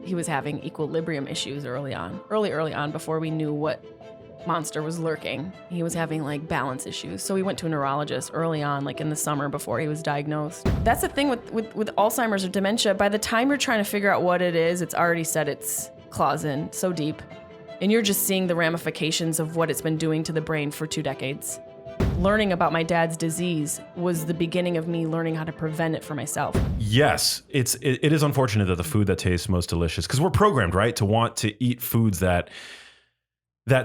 he was having equilibrium issues early on before we knew what monster was lurking. He was having like balance issues. So we went to a neurologist early on, like in the summer before he was diagnosed. That's the thing with Alzheimer's or dementia. By the time you're trying to figure out what it is, it's already set its claws in so deep. And you're just seeing the ramifications of what it's been doing to the brain for 2 decades. Learning about my dad's disease was the beginning of me learning how to prevent it for myself. Yes, it is unfortunate that the food that tastes most delicious, because we're programmed, right, to want to eat foods that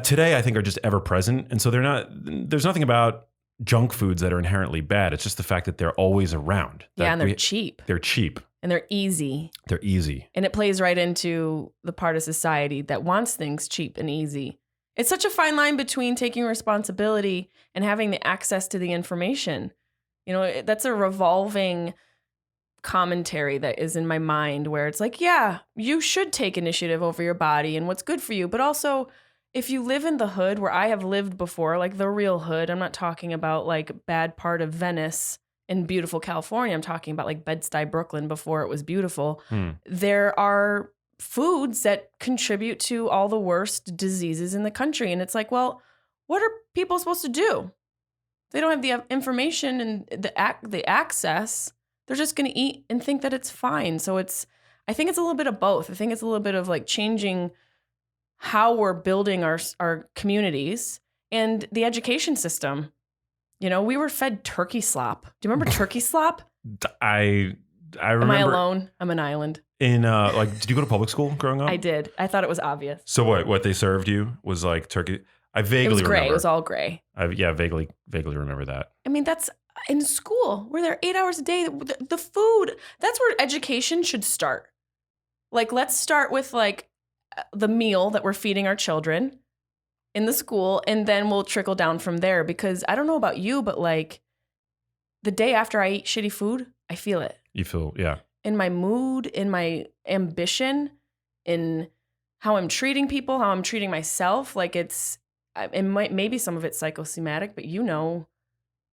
today I think are just ever present. And so there's nothing about junk foods that are inherently bad. It's just the fact that they're always around. Yeah, and they're cheap. They're cheap. And they're easy. They're easy. And it plays right into the part of society that wants things cheap and easy. It's such a fine line between taking responsibility and having the access to the information. You know, that's a revolving commentary that is in my mind where it's like, yeah, you should take initiative over your body and what's good for you. But also, if you live in the hood where I have lived before, like the real hood, I'm not talking about like bad part of Venice in beautiful California. I'm talking about like Bed-Stuy, Brooklyn before it was beautiful. There are foods that contribute to all the worst diseases in the country. And it's like, well, what are people supposed to do? They don't have the information and the access. They're just going to eat and think that it's fine. So I think it's a little bit of both. I think it's a little bit of like changing how we're building our communities and the education system. You know, we were fed turkey slop. Do you remember turkey slop? I remember. Am I alone? I'm an island. In did you go to public school growing up? I did. I thought it was obvious. So what they served you was like turkey. I vaguely It was gray. remember. It was all gray. Vaguely remember that. I mean, that's in school. We're there 8 hours a day. The food, that's where education should start. Like, let's start with like the meal that we're feeding our children in the school, and then we'll trickle down from there. Because I don't know about you, but like the day after I eat shitty food, I feel it. You feel, yeah. In my mood, in my ambition, in how I'm treating people, how I'm treating myself. Like maybe some of it's psychosomatic, but you know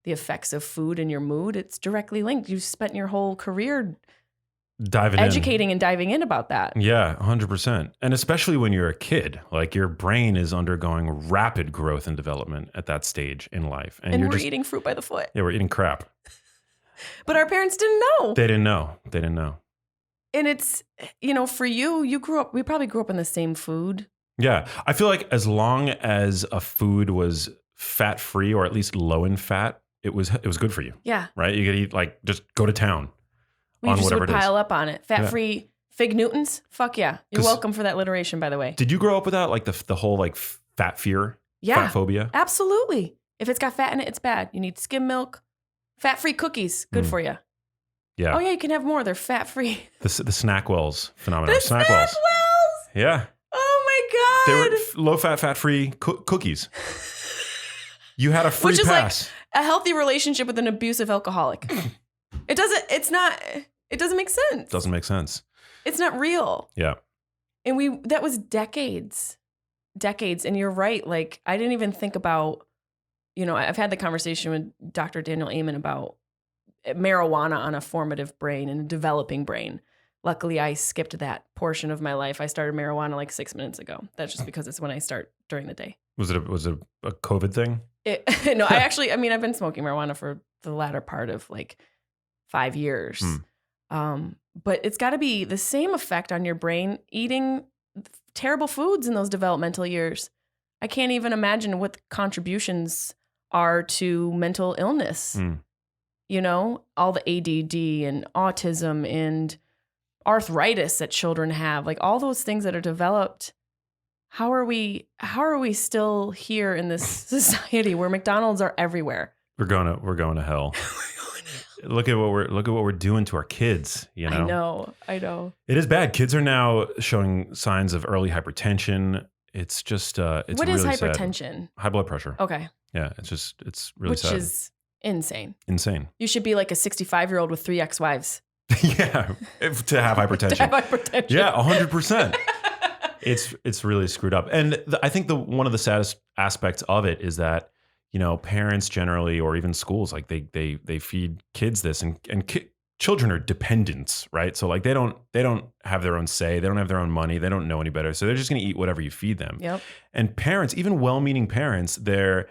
the effects of food and your mood. It's directly linked. You've spent your whole career educating and diving in about that. Yeah, 100%. And especially when you're a kid, like your brain is undergoing rapid growth and development at that stage in life. And we're eating fruit by the foot. Yeah, we're eating crap. But our parents didn't know. They didn't know. And it's, you know, for you we probably grew up in the same food. Yeah. I feel like as long as a food was fat-free or at least low in fat, it was good for you. Yeah. Right? You could eat like, just go to town. We just would pile up on it. Fat-free Fig Newtons? Fuck yeah. You're welcome for that alliteration, by the way. Did you grow up with that? Like the whole like fat fear? Yeah. Fat phobia? Absolutely. If it's got fat in it, it's bad. You need skim milk. Fat-free cookies. Good for you. Yeah. Oh yeah, you can have more. They're fat-free. The Snackwells phenomenon. The Snackwells. Yeah. Oh my God. They were low-fat, fat-free cookies. You had a free Which is pass. Like a healthy relationship with an abusive alcoholic. It doesn't make sense. Doesn't make sense. It's not real. Yeah. And that was decades. And you're right. Like, I didn't even think about, you know, I've had the conversation with Dr. Daniel Amen about marijuana on a formative brain and a developing brain. Luckily, I skipped that portion of my life. I started marijuana like 6 minutes ago. That's just because it's when I start during the day. Was it a COVID thing? No, I've been smoking marijuana for the latter part of like 5 years. But it's got to be the same effect on your brain eating terrible foods in those developmental years. I can't even imagine what the contributions are to mental illness. You know, all the ADD and autism and arthritis that children have, like all those things that are developed. How are we still here in this society where McDonald's are everywhere? We're going to hell. Look at what we're doing to our kids, you know? I know. It is bad. Kids are now showing signs of early hypertension. It's just it's what really is sad. Hypertension? High blood pressure. Okay. Yeah, it's really sad. Which is insane. You should be like a 65-year-old with 3 ex-wives. Yeah, to have hypertension. Yeah, 100%. It's really screwed up. And I think one of the saddest aspects of it is that, you know, parents generally, or even schools, like they feed kids this, and children are dependents, right? So like they don't have their own say. They don't have their own money. They don't know any better. So they're just going to eat whatever you feed them. Yep. And parents, even well-meaning parents, they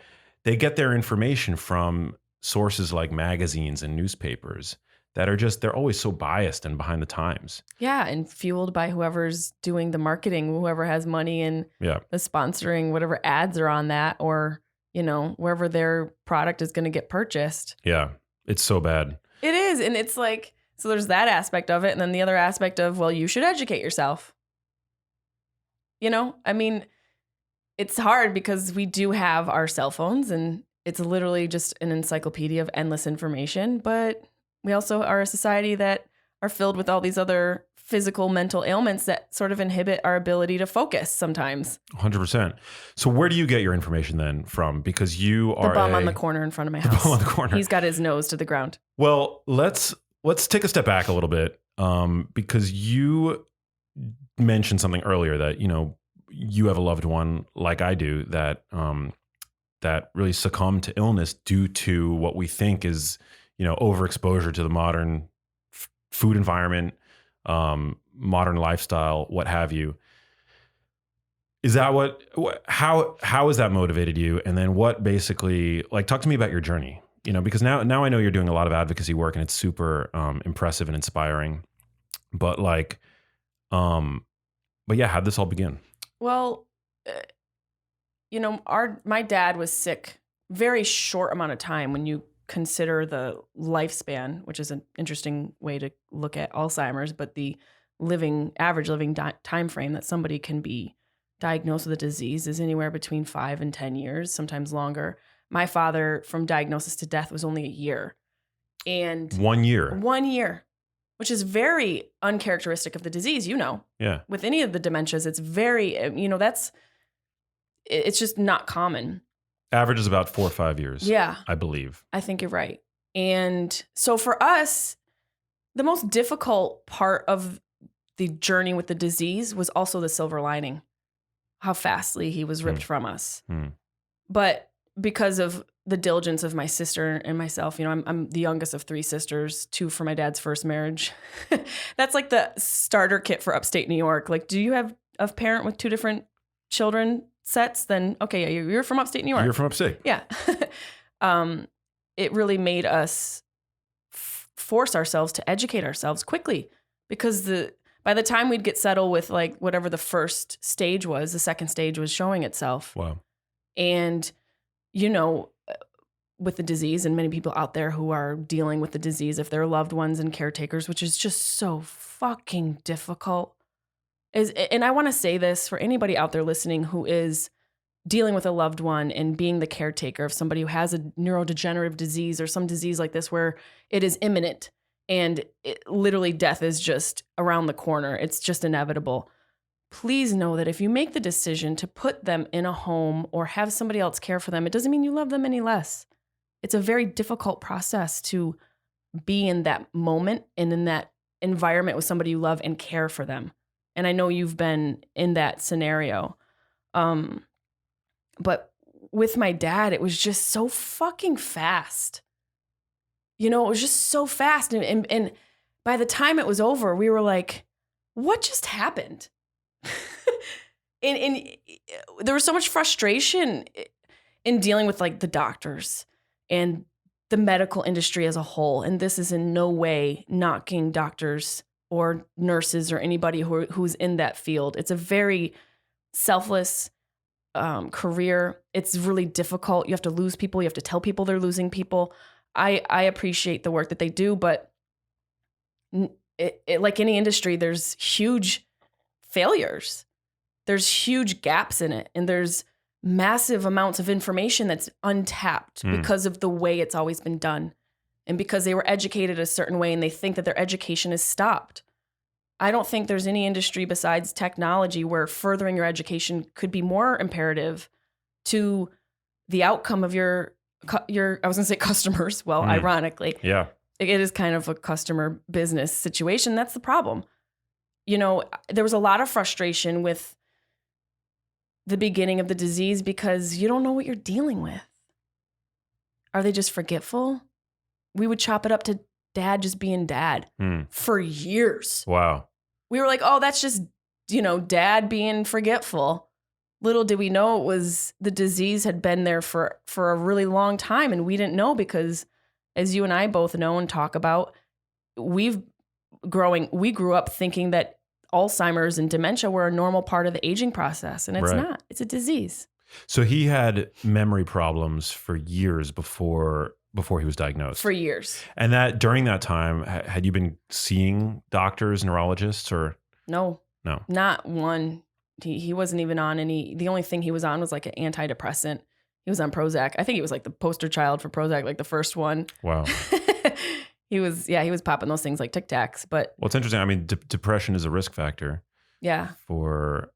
get their information from sources like magazines and newspapers that are just, they're always so biased and behind the times. Yeah, and fueled by whoever's doing the marketing, whoever has money and the sponsoring, whatever ads are on that, or, wherever their product is going to get purchased. Yeah, it's so bad. It is. And it's like, so there's that aspect of it. And then the other aspect of, well, you should educate yourself. I mean, it's hard because we do have our cell phones and it's literally just an encyclopedia of endless information. But we also are a society that are filled with all these other physical, mental ailments that sort of inhibit our ability to focus sometimes. 100%. So where do you get your information then from? Because you are the bum on the corner in front of my house. The bum on the corner. He's got his nose to the ground. Well, let's take a step back a little bit, because you mentioned something earlier that you have a loved one like I do that that really succumbed to illness due to what we think is overexposure to the modern food environment, modern lifestyle, what have you. Is that how has that motivated you? And then what basically, like, talk to me about your journey, because now I know you're doing a lot of advocacy work and it's super impressive and inspiring, but yeah, how'd this all begin? Well, my dad was sick very short amount of time when you consider the lifespan, which is an interesting way to look at Alzheimer's, but the average living time frame that somebody can be diagnosed with a disease is anywhere between 5 and 10 years, sometimes longer. My father, from diagnosis to death, was only a year. And 1 year. 1 year, which is very uncharacteristic of the disease, Yeah. With any of the dementias, it's very, it's just not common. Average is about 4 or 5 years. Yeah. I believe. I think you're right. And so for us, the most difficult part of the journey with the disease was also the silver lining, how fastly he was ripped from us. But because of the diligence of my sister and myself, I'm the youngest of 3 sisters, 2 from my dad's first marriage. That's like the starter kit for upstate New York. Like, do you have a parent with 2 different children sets? Then, okay, yeah, you're from upstate New York. You're from upstate. Yeah. It really made us force ourselves to educate ourselves quickly, because by the time we'd get settled with like whatever the first stage was, the second stage was showing itself. Wow. And, with the disease, and many people out there who are dealing with the disease, if they're loved ones and caretakers, which is just so fucking difficult. And I want to say this for anybody out there listening who is dealing with a loved one and being the caretaker of somebody who has a neurodegenerative disease or some disease like this where it is imminent and literally death is just around the corner. It's just inevitable. Please know that if you make the decision to put them in a home or have somebody else care for them, it doesn't mean you love them any less. It's a very difficult process to be in that moment and in that environment with somebody you love and care for them. And I know you've been in that scenario. But with my dad, it was just so fucking fast. It was just so fast. And by the time it was over, we were like, what just happened? and there was so much frustration in dealing with like the doctors and the medical industry as a whole. And this is in no way knocking doctors or nurses or anybody who's in that field. It's a very selfless career. It's really difficult. You have to lose people. You have to tell people they're losing people. I appreciate the work that they do, but like any industry, there's huge failures. There's huge gaps in it. And there's massive amounts of information that's untapped because of the way it's always been done. And because they were educated a certain way and they think that their education is stopped. I don't think there's any industry besides technology where furthering your education could be more imperative to the outcome of your I was going to say customers. Well, ironically, yeah, it is kind of a customer business situation. That's the problem. There was a lot of frustration with the beginning of the disease because you don't know what you're dealing with. Are they just forgetful? We would chop it up to dad just being dad for years. Wow. We were like, oh, that's just, dad being forgetful. Little did we know it was the disease had been there for a really long time. And we didn't know because, as you and I both know and talk about, we grew up thinking that Alzheimer's and dementia were a normal part of the aging process. And it's not. It's a disease. So he had memory problems for years before he was diagnosed. For years. And that during that time, had you been seeing doctors, neurologists, or? No. No. Not one. He wasn't even on any. The only thing he was on was like an antidepressant. He was on Prozac. I think he was like the poster child for Prozac, like the first one. Wow. He was popping those things like Tic Tacs. But well, it's interesting. I mean, depression is a risk factor. Yeah. For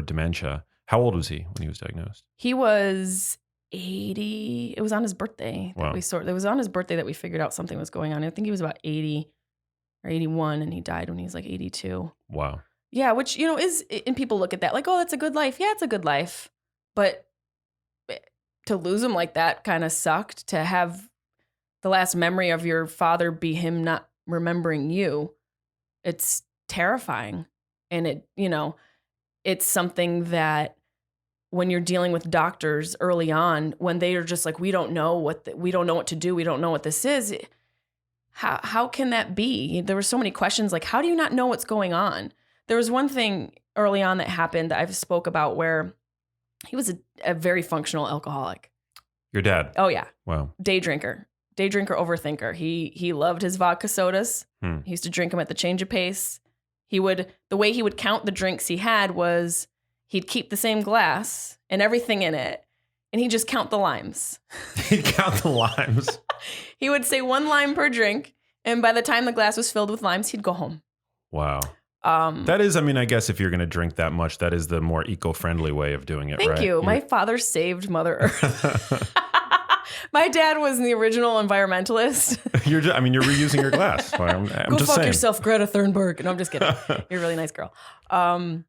dementia. How old was he when he was diagnosed? He was 80. It was on his birthday. Wow. It was on his birthday that we figured out something was going on. I think he was about 80 or 81, and he died when he was like 82. Wow. Yeah, which, is, and people look at that like, oh, that's a good life. Yeah, it's a good life. But to lose him like that kind of sucked. To have the last memory of your father be him not remembering you, it's terrifying. And it's something that when you're dealing with doctors early on, when they are just like, we don't know what to do. We don't know what this is. How can that be? There were so many questions like, how do you not know what's going on? There was one thing early on that happened that I've spoke about where he was a very functional alcoholic. Your dad? Oh, yeah. Wow. Day drinker, overthinker. He loved his vodka sodas. He used to drink them at the change of pace. The way he would count the drinks he had was he'd keep the same glass and everything in it, and he'd just count the limes. He'd count the limes. He would say 1 lime per drink, and by the time the glass was filled with limes, he'd go home. Wow. That is, I guess if you're going to drink that much, that is the more eco-friendly way of doing it, right? Thank you. My father saved Mother Earth. My dad was the original environmentalist. You're reusing your glass. I'm Go just fuck saying. yourself, Greta Thunberg. No, I'm just kidding. You're a really nice girl. I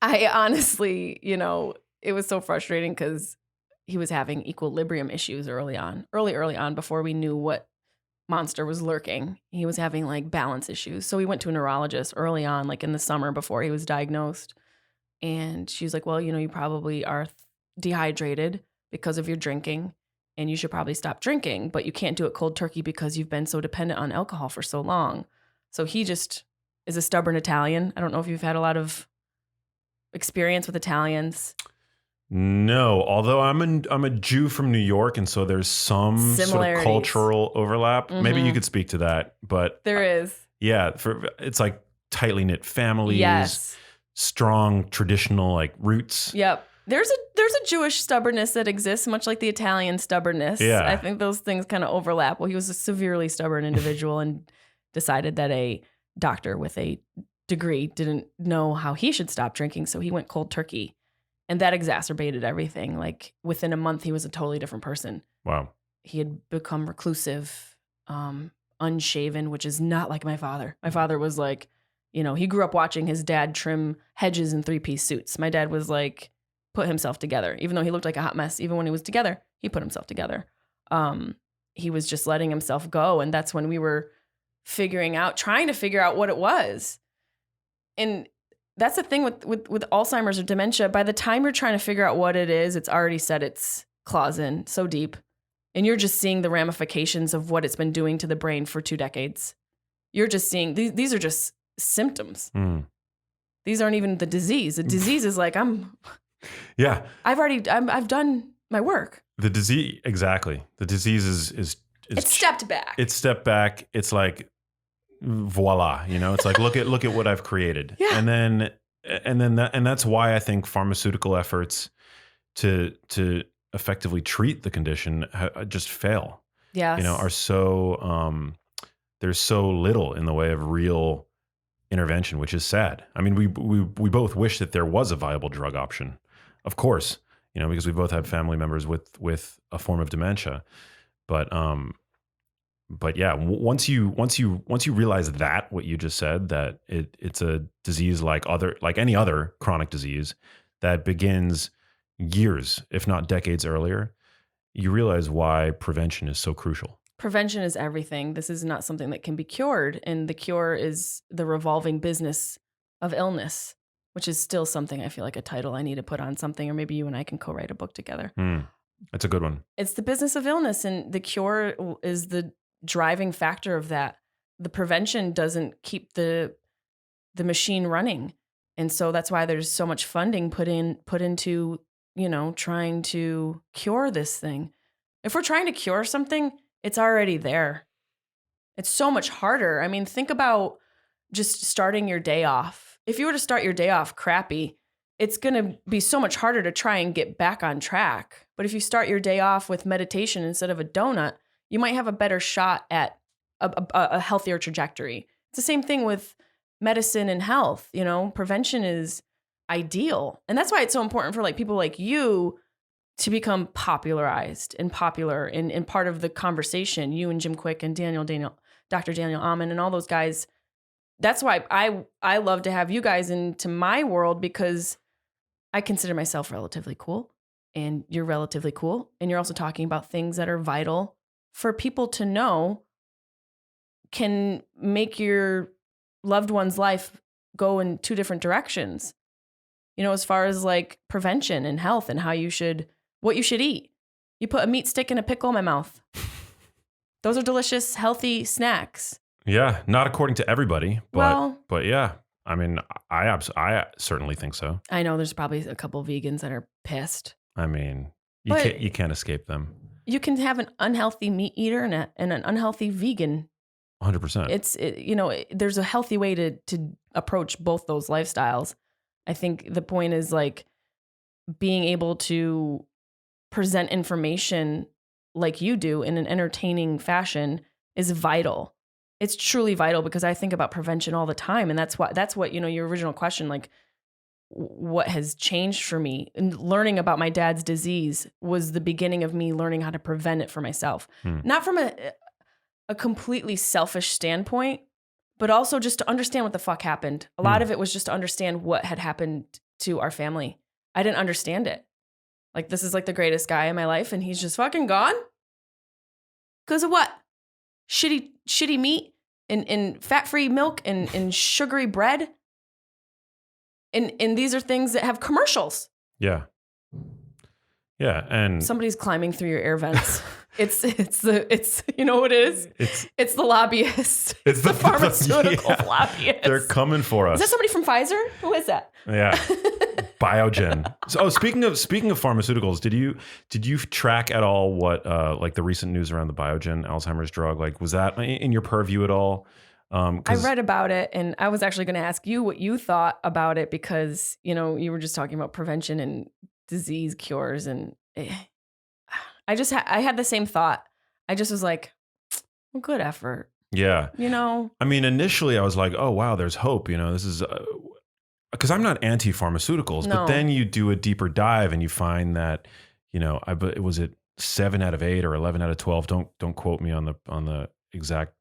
honestly, it was so frustrating because he was having equilibrium issues early on, before we knew what monster was lurking. He was having like balance issues. So we went to a neurologist early on, like in the summer before he was diagnosed. And she was like, well, you probably are dehydrated because of your drinking, and you should probably stop drinking, but you can't do it cold turkey because you've been so dependent on alcohol for so long. So he just is a stubborn Italian. I don't know if you've had a lot of experience with Italians. No, although I'm a Jew from New York, and so there's some sort of cultural overlap. Mm-hmm. Maybe you could speak to that, but there is. Yeah, it's like tightly knit families, yes, strong traditional like roots. Yep. There's a Jewish stubbornness that exists, much like the Italian stubbornness. Yeah. I think those things kind of overlap. Well, he was a severely stubborn individual and decided that a doctor with a degree didn't know how he should stop drinking, so he went cold turkey. And that exacerbated everything. Like within a month, he was a totally different person. Wow. He had become reclusive, unshaven, which is not like my father. My father was like, he grew up watching his dad trim hedges in 3-piece suits. My dad was like, put himself together. Even though he looked like a hot mess, even when he was together, he put himself together. He was just letting himself go. And that's when we were trying to figure out what it was. And that's the thing with Alzheimer's or dementia. By the time you're trying to figure out what it is, it's already set its claws in so deep. And you're just seeing the ramifications of what it's been doing to the brain for 2 decades. You're just seeing, these are just symptoms. Mm. These aren't even the disease. The disease is like, yeah. I've done my work. The disease, exactly. The disease is it's stepped back. It's stepped back. It's like, voila, it's like look at what I've created. Yeah. And that's why I think pharmaceutical efforts to effectively treat the condition just fail. Yes. Are so there's so little in the way of real intervention, which is sad. I mean, we both wish that there was a viable drug option, of course, because we both have family members with a form of dementia, but yeah, once you realize that what you just said, that it's a disease like any other chronic disease that begins years, if not decades earlier, you realize why prevention is so crucial. prevention is everything. This is not something that can be cured. And the cure is the revolving business of illness, which is still something I feel like a title I need to put on something, or maybe you and I can co-write a book together. That's a good one. It's the business of illness, and the cure is the driving factor of that. The prevention doesn't keep the machine running. And so that's why there's so much funding put into, trying to cure this thing. If we're trying to cure something, it's already there. It's so much harder. I mean, think about just starting your day off. If you were to start your day off crappy, it's going to be so much harder to try and get back on track. But if you start your day off with meditation instead of a donut, you might have a better shot at a healthier trajectory. It's the same thing with medicine and health. Prevention is ideal. And that's why it's so important for people like you to become popularized and popular and part of the conversation. You and Jim Quick and Dr. Daniel Amen and all those guys. That's why I love to have you guys into my world, because I consider myself relatively cool, and you're relatively cool. And you're also talking about things that are vital for people to know can make your loved one's life go in two different directions. As far as prevention and health and what you should eat. You put a meat stick and a pickle in my mouth. Those are delicious, healthy snacks. Yeah, not according to everybody, but yeah. I mean, I certainly think so. I know there's probably a couple of vegans that are pissed. I mean, you can't escape them. You can have an unhealthy meat eater and an unhealthy vegan. 100%. There's a healthy way to approach both those lifestyles. I think the point is being able to present information like you do in an entertaining fashion is vital. It's truly vital, because I think about prevention all the time. And that's what, your original question, what has changed for me, and learning about my dad's disease was the beginning of me learning how to prevent it for myself. Not from a completely selfish standpoint, but also just to understand what the fuck happened. A lot of it was just to understand what had happened to our family. I didn't understand it. This is the greatest guy in my life, and he's just fucking gone? Because of what? Shitty meat and fat-free milk and sugary bread? And these are things that have commercials. Yeah. Yeah, and somebody's climbing through your air vents. It's you know what it is? It's the lobbyist. It's the pharmaceutical lobbyist. They're coming for us. Is that somebody from Pfizer? Who is that? Yeah. Biogen. So, speaking of pharmaceuticals, did you track at all what the recent news around the Biogen Alzheimer's drug? Was that in your purview at all? I read about it, and I was actually going to ask you what you thought about it, because you were just talking about prevention and disease cures, and I had the same thought. I just was like, well, good effort. Yeah. I memean, initially I was like, oh wow, there's hope. This is because I'm not anti-pharmaceuticals, but then you do a deeper dive and you find that was it 7 out of 8 or 11 out of 12. Don't quote me on the exact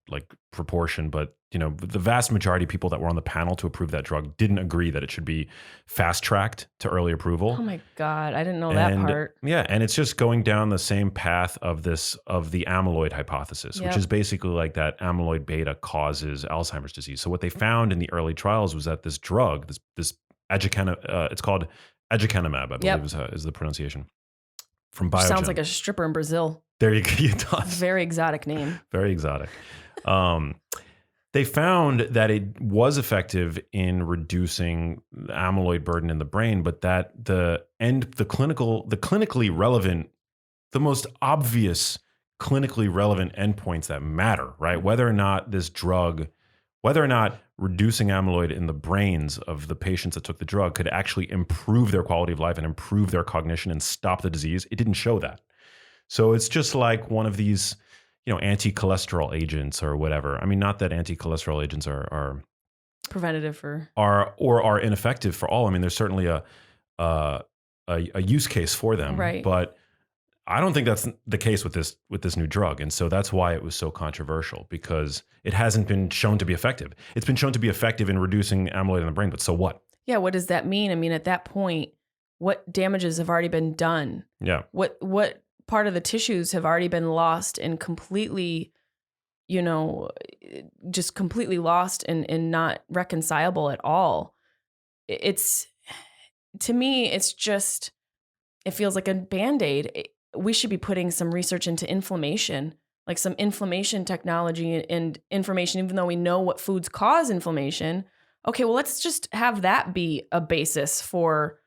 proportion, but the vast majority of people that were on the panel to approve that drug didn't agree that it should be fast tracked to early approval. Oh my God, I didn't know that part. Yeah, and it's just going down the same path of the amyloid hypothesis, which is basically that amyloid beta causes Alzheimer's disease. So what they found in the early trials was that this drug, this it's called aducanumab, I believe is the pronunciation, from Biogen. Sounds like a stripper in Brazil. There you go. It does. Very exotic name. Very exotic. They found that it was effective in reducing the amyloid burden in the brain, but that the clinically relevant, the most obvious clinically relevant endpoints that matter, right? Whether or not reducing amyloid in the brains of the patients that took the drug could actually improve their quality of life and improve their cognition and stop the disease, it didn't show that. So it's just like one of these, anti-cholesterol agents or whatever. I mean, not that anti-cholesterol agents are preventative for are ineffective for all. I mean, there's certainly a use case for them, right? But I don't think that's the case with this new drug, and so that's why it was so controversial, because it hasn't been shown to be effective. It's been shown to be effective in reducing amyloid in the brain, but so what? Yeah, what does that mean? I mean, at that point, what damages have already been done? Yeah. What part of the tissues have already been lost and completely, just completely lost and not reconcilable at all. It's, to me, it's just, it feels like a Band-Aid. We should be putting some research into inflammation, like some inflammation technology and information, even though we know what foods cause inflammation. Okay, well, let's just have that be a basis for,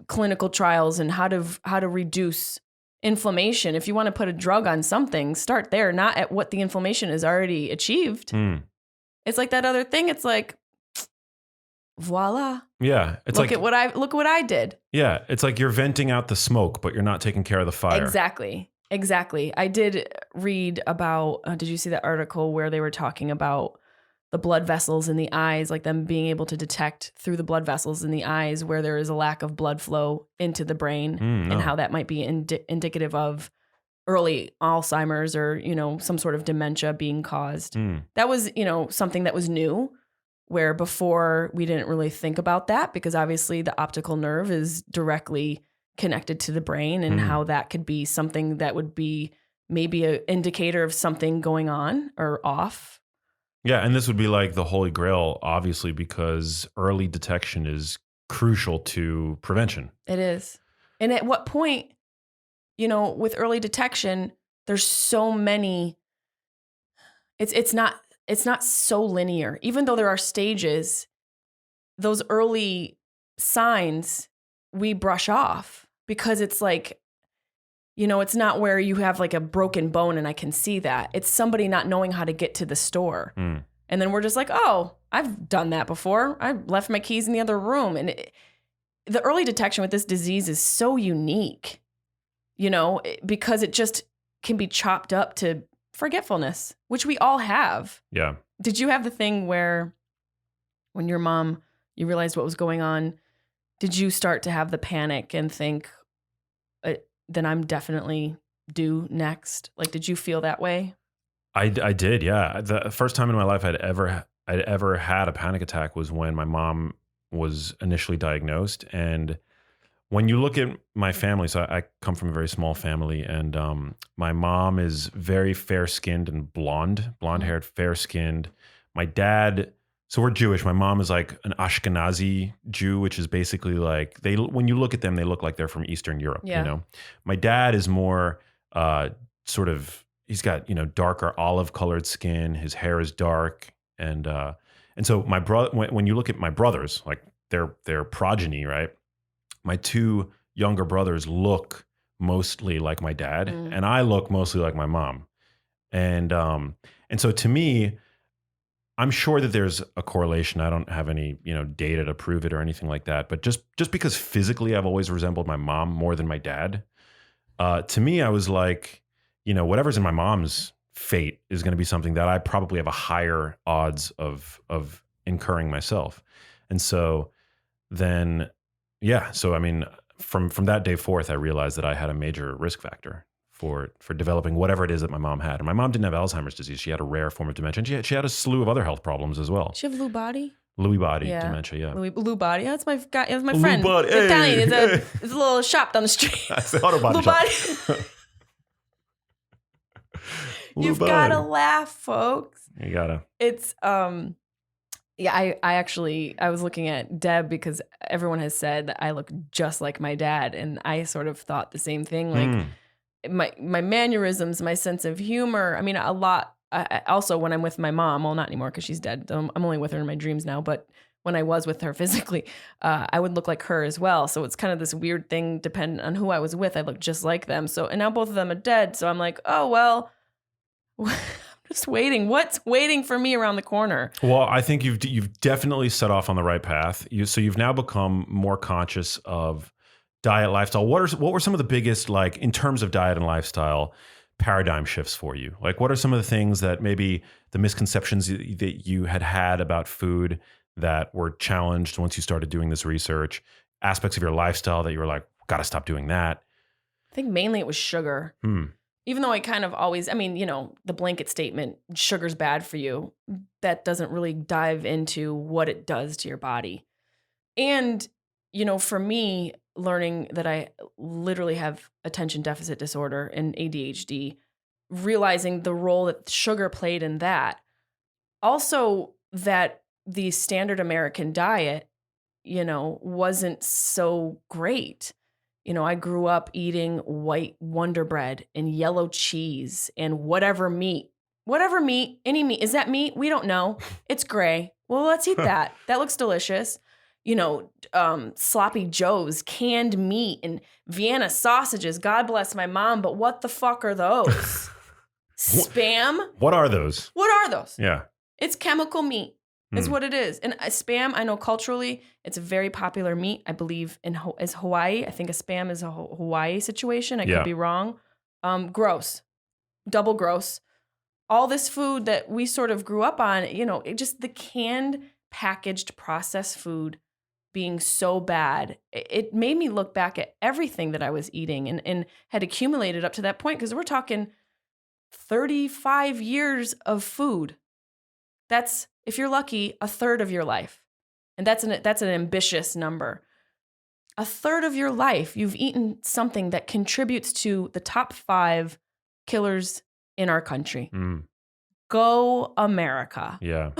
clinical trials and how to reduce inflammation. If you want to put a drug on something, start there, not at what the inflammation is already achieved. It's like that other thing. It's like, voila. Yeah. It's look at what I did. Yeah. It's like you're venting out the smoke, but you're not taking care of the fire. Exactly. I did read about, did you see that article where they were talking about the blood vessels in the eyes, like them being able to detect through the blood vessels in the eyes where there is a lack of blood flow into the brain and how that might be indicative of early Alzheimer's or, some sort of dementia being caused. That was, something that was new, where before we didn't really think about that because obviously the optical nerve is directly connected to the brain and how that could be something that would be maybe an indicator of something going on or off. Yeah, and this would be like the holy grail, obviously, because early detection is crucial to prevention. It is. And at what point, with early detection, there's so many, it's not so linear. Even though there are stages, those early signs we brush off because it's like, it's not where you have like a broken bone and I can see that. It's somebody not knowing how to get to the store. And then we're just like, oh, I've done that before. I left my keys in the other room. And the early detection with this disease is so unique, because it just can be chopped up to forgetfulness, which we all have. Yeah. Did you have the thing where when your mom, you realized what was going on, did you start to have the panic and think, then I'm definitely due next? Like, did you feel that way? I did, yeah. The first time in my life I'd ever had a panic attack was when my mom was initially diagnosed. And when you look at my family, so I come from a very small family, and my mom is very fair-skinned and blonde-haired, fair-skinned. My dad, so we're Jewish. My mom is like an Ashkenazi Jew, which is basically like when you look at them, they look like they're from Eastern Europe. Yeah. My dad is more sort of, he's got darker olive colored skin. His hair is dark, and so my brother. When you look at my brothers, like their progeny, right? My two younger brothers look mostly like my dad, and I look mostly like my mom, and so to me, I'm sure that there's a correlation. I don't have any, data to prove it or anything like that. But just because physically I've always resembled my mom more than my dad, to me, I was like, whatever's in my mom's fate is going to be something that I probably have a higher odds of incurring myself. And so then, yeah. So, I mean, from that day forth, I realized that I had a major risk factor for developing whatever it is that my mom had. And my mom didn't have Alzheimer's disease. She had a rare form of dementia. She had a slew of other health problems as well. She have Lewy body? Lewy body dementia, yeah. Lewy body. That's my guy. That's my friend. Lewy body. Italian. Hey. It's a little shop down the street. That's the auto body shop. You've got to laugh, folks. You gotta. It's yeah. I was looking at Deb because everyone has said that I look just like my dad, and I sort of thought the same thing. Like my mannerisms, my sense of humor. I mean, a lot. Also, when I'm with my mom, well, not anymore because she's dead. I'm only with her in my dreams now. But when I was with her physically, I would look like her as well. So it's kind of this weird thing, depending on who I was with. I look just like them. So, and now both of them are dead. So I'm like, oh well. I'm just waiting. What's waiting for me around the corner? Well, I think you've definitely set off on the right path. So you've now become more conscious of diet, lifestyle. What were some of the biggest, like in terms of diet and lifestyle, paradigm shifts for you? Like, what are some of the things that maybe the misconceptions that you had about food that were challenged once you started doing this research? Aspects of your lifestyle that you were like, got to stop doing that. I think mainly it was sugar. Even though I kind of always, I mean, the blanket statement, sugar's bad for you, that doesn't really dive into what it does to your body. And, for me, learning that I literally have attention deficit disorder and ADHD, realizing the role that sugar played in that. Also, that the standard American diet, wasn't so great. I grew up eating white Wonder Bread and yellow cheese and whatever meat, any meat. Is that meat? We don't know. It's gray. Well, let's eat that. That looks delicious. Sloppy Joes, canned meat, and Vienna sausages. God bless my mom, but what the fuck are those? Spam? What are those? Yeah. It's chemical meat. Is what it is. And Spam, I know culturally, it's a very popular meat. I believe as Hawaii. I think a Spam is a Hawaii situation. I could be wrong. Gross. Double gross. All this food that we sort of grew up on, just the canned, packaged, processed food being so bad, it made me look back at everything that I was eating and had accumulated up to that point, because we're talking 35 years of food. That's, if you're lucky, a third of your life. And that's an ambitious number. A third of your life, you've eaten something that contributes to the top 5 killers in our country. Go America. Yeah.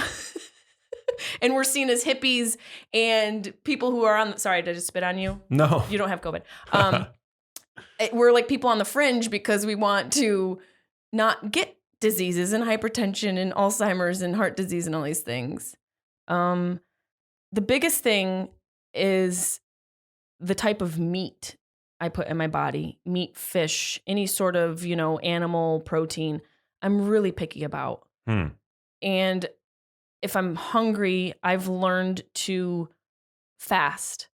And we're seen as hippies and people who are on, sorry, did I just spit on you? No. You don't have COVID. We're like people on the fringe because we want to not get diseases and hypertension and Alzheimer's and heart disease and all these things. The biggest thing is the type of meat I put in my body. Meat, fish, any sort of, animal protein, I'm really picky about. And if I'm hungry, I've learned to fast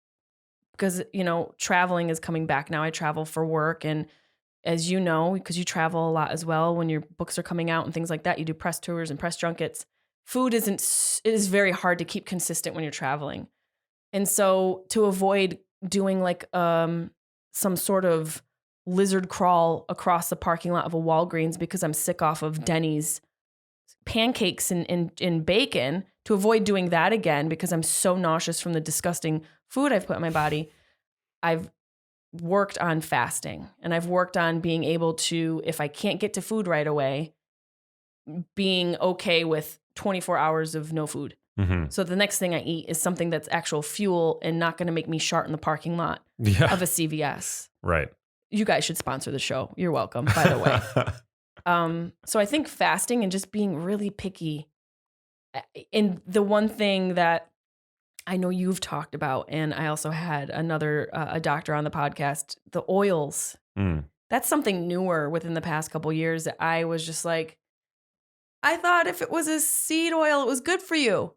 because, traveling is coming back now. I travel for work, and as you know, because you travel a lot as well, when your books are coming out and things like that, you do press tours and press junkets. Food it is very hard to keep consistent when you're traveling. And so to avoid doing like some sort of lizard crawl across the parking lot of a Walgreens because I'm sick off of Denny's pancakes and bacon, to avoid doing that again because I'm so nauseous from the disgusting food I've put in my body, I've worked on fasting, and I've worked on being able to, if I can't get to food right away, being okay with 24 hours of no food. So the next thing I eat is something that's actual fuel and not going to make me shart in the parking lot of a CVS. Right. You guys should sponsor the show. You're welcome, by the way. So I think fasting and just being really picky. And the one thing that I know you've talked about, and I also had another a doctor on the podcast, the oils. That's something newer within the past couple years that I was just like, I thought if it was a seed oil, it was good for you.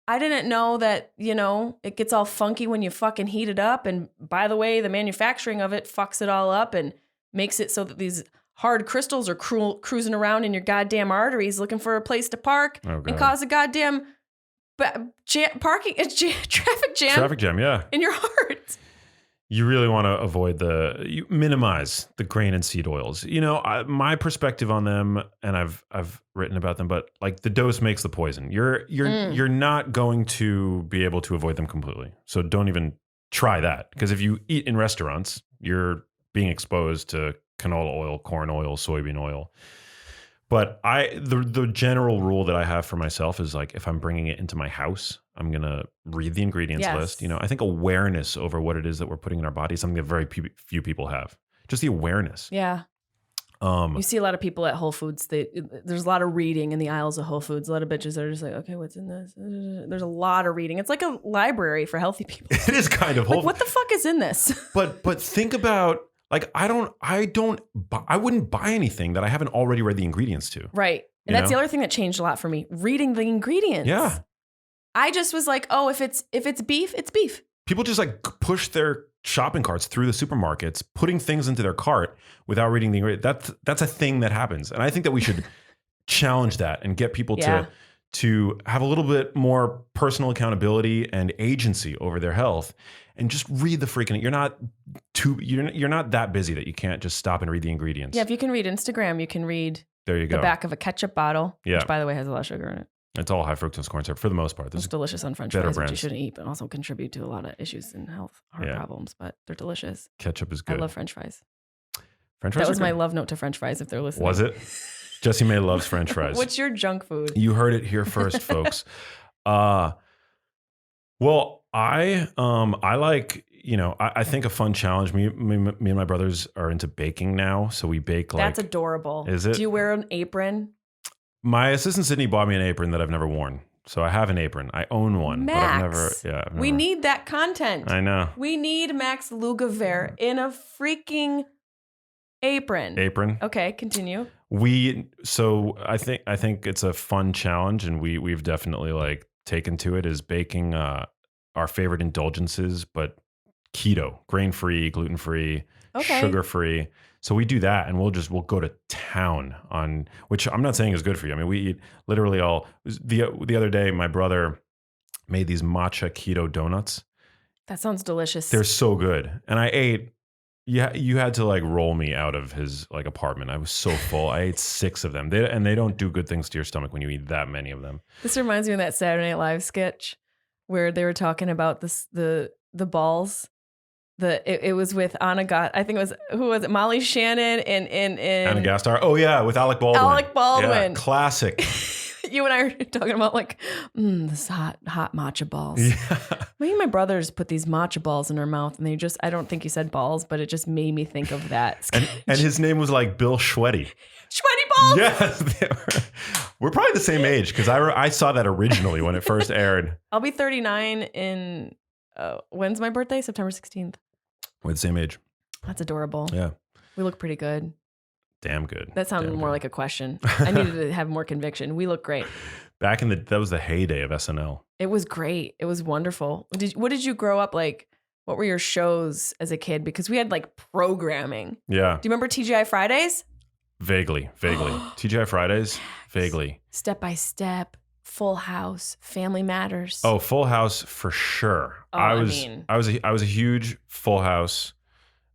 I didn't know that, it gets all funky when you fucking heat it up. And by the way, the manufacturing of it fucks it all up and makes it so that these hard crystals are cruising around in your goddamn arteries looking for a place to park and cause a goddamn traffic jam yeah, in your heart. You really want to avoid you minimize the grain and seed oils. My perspective on them, and I've written about them, but like the dose makes the poison. You're not going to be able to avoid them completely. So don't even try that, because if you eat in restaurants, you're being exposed to canola oil, corn oil, soybean oil. But the general rule that I have for myself is like, if I'm bringing it into my house, I'm going to read the ingredients list. I think awareness over what it is that we're putting in our body is something that very few people have. Just the awareness. Yeah. You see a lot of people at Whole Foods. There's a lot of reading in the aisles of Whole Foods. A lot of bitches that are just like, okay, what's in this? There's a lot of reading. It's like a library for healthy people. It is kind of. Like, what the fuck is in this? But think about, like, I wouldn't buy anything that I haven't already read the ingredients to. Right. And that's the other thing that changed a lot for me. Reading the ingredients. Yeah. I just was like, oh, if it's beef, it's beef. People just like push their shopping carts through the supermarkets, putting things into their cart without reading the ingredients. That's a thing that happens. And I think that we should challenge that and get people to have a little bit more personal accountability and agency over their health, and just read the freaking. You're not that busy that you can't just stop and read the ingredients. Yeah, if you can read Instagram, you can read the back of a ketchup bottle, which by the way has a lot of sugar in it. It's all high fructose corn syrup for the most part. It's There's delicious on French better fries, which you brands. shouldn't eat, but also contribute to a lot of issues and heart problems. But they're delicious. ketchup is I good. love French fries. French fries That was are my good. love note to French fries. If they're listening, Was it? Jessimae loves French fries. What's your junk food? You heard it here first, folks. Well, I like, I think a fun challenge. Me and my brothers are into baking now, so we bake like. That's adorable. Is it? Do you wear an apron? My assistant Sydney bought me an apron that I've never worn, so I have an apron. I own one, Max, but I've never. Yeah, we need that content. I know. We need Max Lugaver in a freaking apron. Apron. Okay, continue. So I think it's a fun challenge, and we've definitely like taken to it is baking our favorite indulgences, but keto, grain-free, gluten-free, Okay. sugar-free. So we do that, and we'll go to town on, which I'm not saying is good for you. I mean, we eat literally the other day, my brother made these matcha keto donuts. That sounds delicious. They're so good. And I ate, you had to like roll me out of his like apartment. I was so full. I ate 6 of them. They don't do good things to your stomach when you eat that many of them. This reminds me of that Saturday Night Live sketch where they were talking about the balls. It was with Anna I think it was, who was it? Molly Shannon and Anna Gastar. Oh yeah, with Alec Baldwin. Alec Baldwin. Yeah, classic. You and I were talking about like, this hot matcha balls. Yeah. Me and my brothers put these matcha balls in our mouth, and I don't think you said balls, but it just made me think of that sketch. And his name was like Bill Schwetty. Schwetty balls? Yes. We're probably the same age because I saw that originally when it first aired. I'll be 39 in, when's my birthday? September 16th. We're the same age. That's adorable. Yeah. We look pretty good. Damn good. That sounded Damn more good. like a question. I needed to have more conviction. We look great. Back that was the heyday of SNL. It was great. It was wonderful. What did you grow up like? What were your shows as a kid? Because we had like programming. Yeah. Do you remember TGI Fridays? Vaguely. TGI Fridays, vaguely. Step by Step, Full House, Family Matters. Oh, Full House for sure. Oh, I was a huge Full House.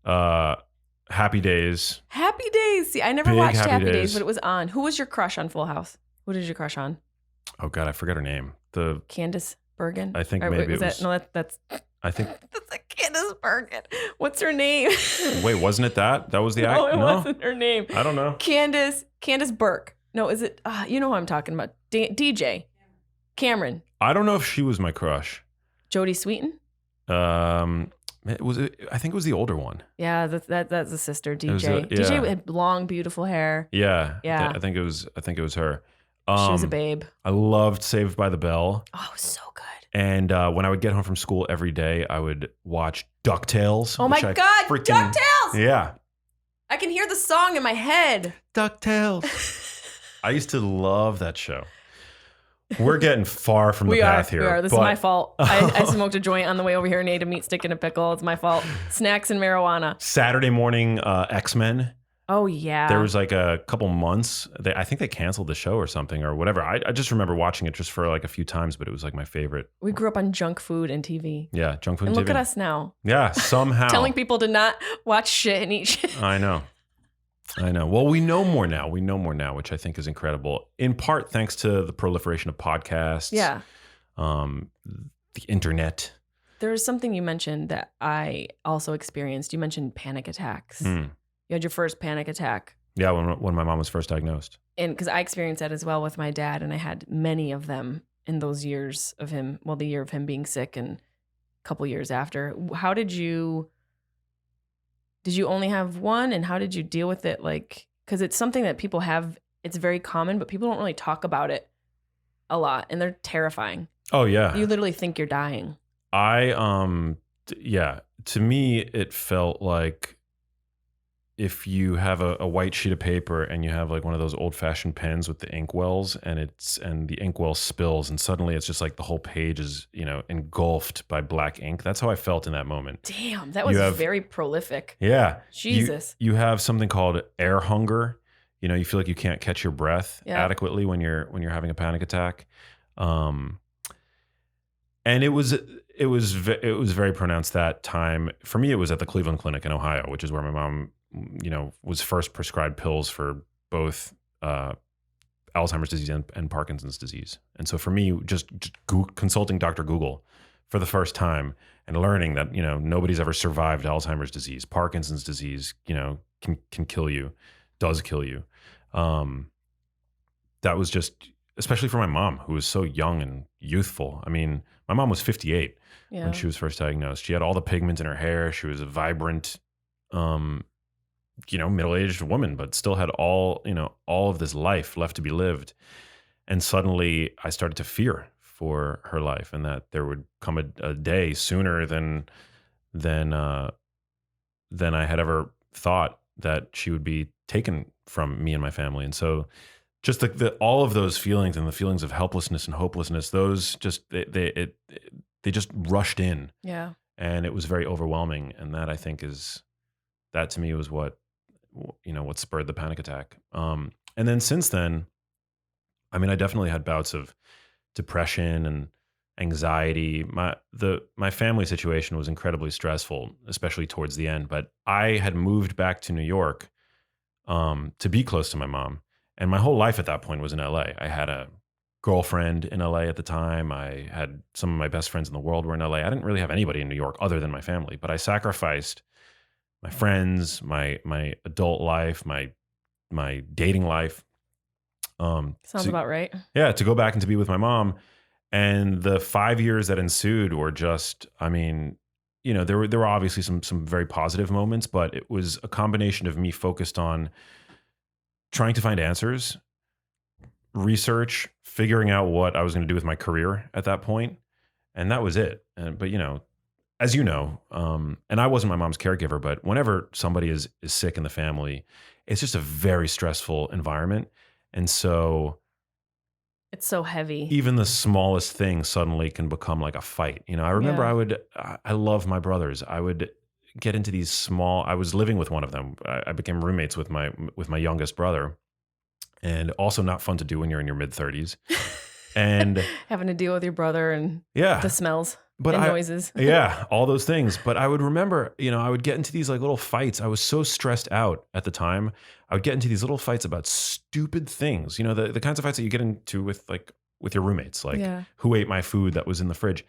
Happy Days. Happy Days. See, I never Big watched Happy Happy Days, Days. but it was on. Who was your crush on Full House? Who did you crush on? Oh God, I forgot her name. Candace Bergen? I think Or maybe was it was. that, no, that's I think. that's a Candace Bergen. What's her name? Wait, wasn't it that? That was the act? No, it wasn't her name. I don't know. Candace Burke. No, is it? You know who I'm talking about. DJ. Cameron. I don't know if she was my crush. Jodie Sweetin. I think it was the older one. Yeah, that's a sister, DJ. was DJ had long, beautiful hair. Yeah. Yeah. I think it was her. She was a babe. I loved Saved by the Bell. Oh, so good. And when I would get home from school every day, I would watch DuckTales. Oh my which I God, freaking- DuckTales! Yeah. I can hear the song in my head. DuckTales. I used to love that show. We're getting far from the path here. We are. This is my fault. I smoked a joint on the way over here and ate a meat stick and a pickle. It's my fault. Snacks and marijuana. Saturday morning X-Men. Oh, yeah. There was like a couple months. I think they canceled the show or something or whatever. I just remember watching it just for like a few times, but it was like my favorite. We grew up on junk food and TV. Yeah, junk food And and look TV. at us now. Yeah, somehow. Telling people to not watch shit and eat shit. I know. Well, we know more now. Which I think is incredible. In part thanks to the proliferation of podcasts. Yeah. The internet. There was something you mentioned that I also experienced. You mentioned panic attacks. You had your first panic attack. Yeah, when my mom was first diagnosed. And because I experienced that as well with my dad, and I had many of them in those years of him, well, the year of him being sick and a couple years after. How did you only have one, and how did you deal with it? Like, because it's something that people have, it's very common, but people don't really talk about it a lot, and they're terrifying. Oh, yeah. You literally think you're dying. To me, it felt like if you have a white sheet of paper and you have like one of those old fashioned pens with the ink wells and the ink well spills and suddenly it's just like the whole page is, engulfed by black ink. That's how I felt in that moment. Damn, that was very prolific. Yeah. Jesus. You have something called air hunger. You feel like you can't catch your breath adequately when you're having a panic attack. And it was very pronounced that time. For me, it was at the Cleveland Clinic in Ohio, which is where my mom, was first prescribed pills for both Alzheimer's disease and Parkinson's disease. And so for me, just consulting Dr. Google for the first time and learning that, nobody's ever survived Alzheimer's disease, Parkinson's disease, can kill you, does kill you. That was just, especially for my mom, who was so young and youthful. I mean, my mom was 58 when she was first diagnosed. She had all the pigment in her hair. She was a vibrant, middle-aged woman, but still had all of this life left to be lived. And suddenly I started to fear for her life, and that there would come a day sooner than I had ever thought that she would be taken from me and my family. And so just the all of those feelings and the feelings of helplessness and hopelessness, those just they just rushed in. Yeah. And it was very overwhelming. And that, I think, that to me was what spurred the panic attack. And then since then, I mean, I definitely had bouts of depression and anxiety. My family situation was incredibly stressful, especially towards the end. But I had moved back to New York to be close to my mom. And my whole life at that point was in LA. I had a girlfriend in LA at the time. I had some of my best friends in the world were in LA. I didn't really have anybody in New York other than my family, but I sacrificed my friends, my adult life, my dating life. Sounds about right. Yeah, to go back and to be with my mom. And the 5 years that ensued were just, I mean, there were obviously some very positive moments, but it was a combination of me focused on trying to find answers, research, figuring out what I was going to do with my career at that point. And that was it. But as you know, and I wasn't my mom's caregiver, but whenever somebody is sick in the family, it's just a very stressful environment. And so it's so heavy. Even the smallest thing suddenly can become like a fight. I remember I love my brothers. I would get into these I was living with one of them. I became roommates with my youngest brother, and also not fun to do when you're in your mid-30s. And having to deal with your brother and the smells and noises. Yeah, all those things. But I would remember, I would get into these like little fights. I was so stressed out at the time. I would get into these little fights about stupid things, the kinds of fights that you get into with your roommates, like who ate my food that was in the fridge.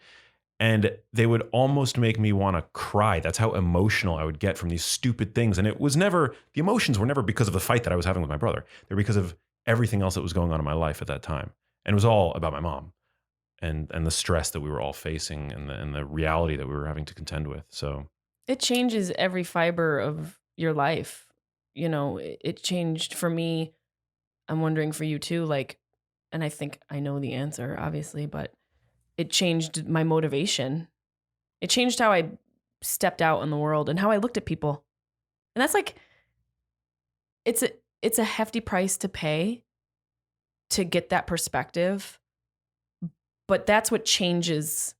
And they would almost make me want to cry. That's how emotional I would get from these stupid things. And the emotions were never because of the fight that I was having with my brother. They were because of everything else that was going on in my life at that time. And it was all about my mom and the stress that we were all facing and the reality that we were having to contend with. So it changes every fiber of your life. It changed for me. I'm wondering for you too, and I think I know the answer, obviously, but it changed my motivation. It changed how I stepped out in the world and how I looked at people. And that's it's a hefty price to pay to get that perspective. But that's what changes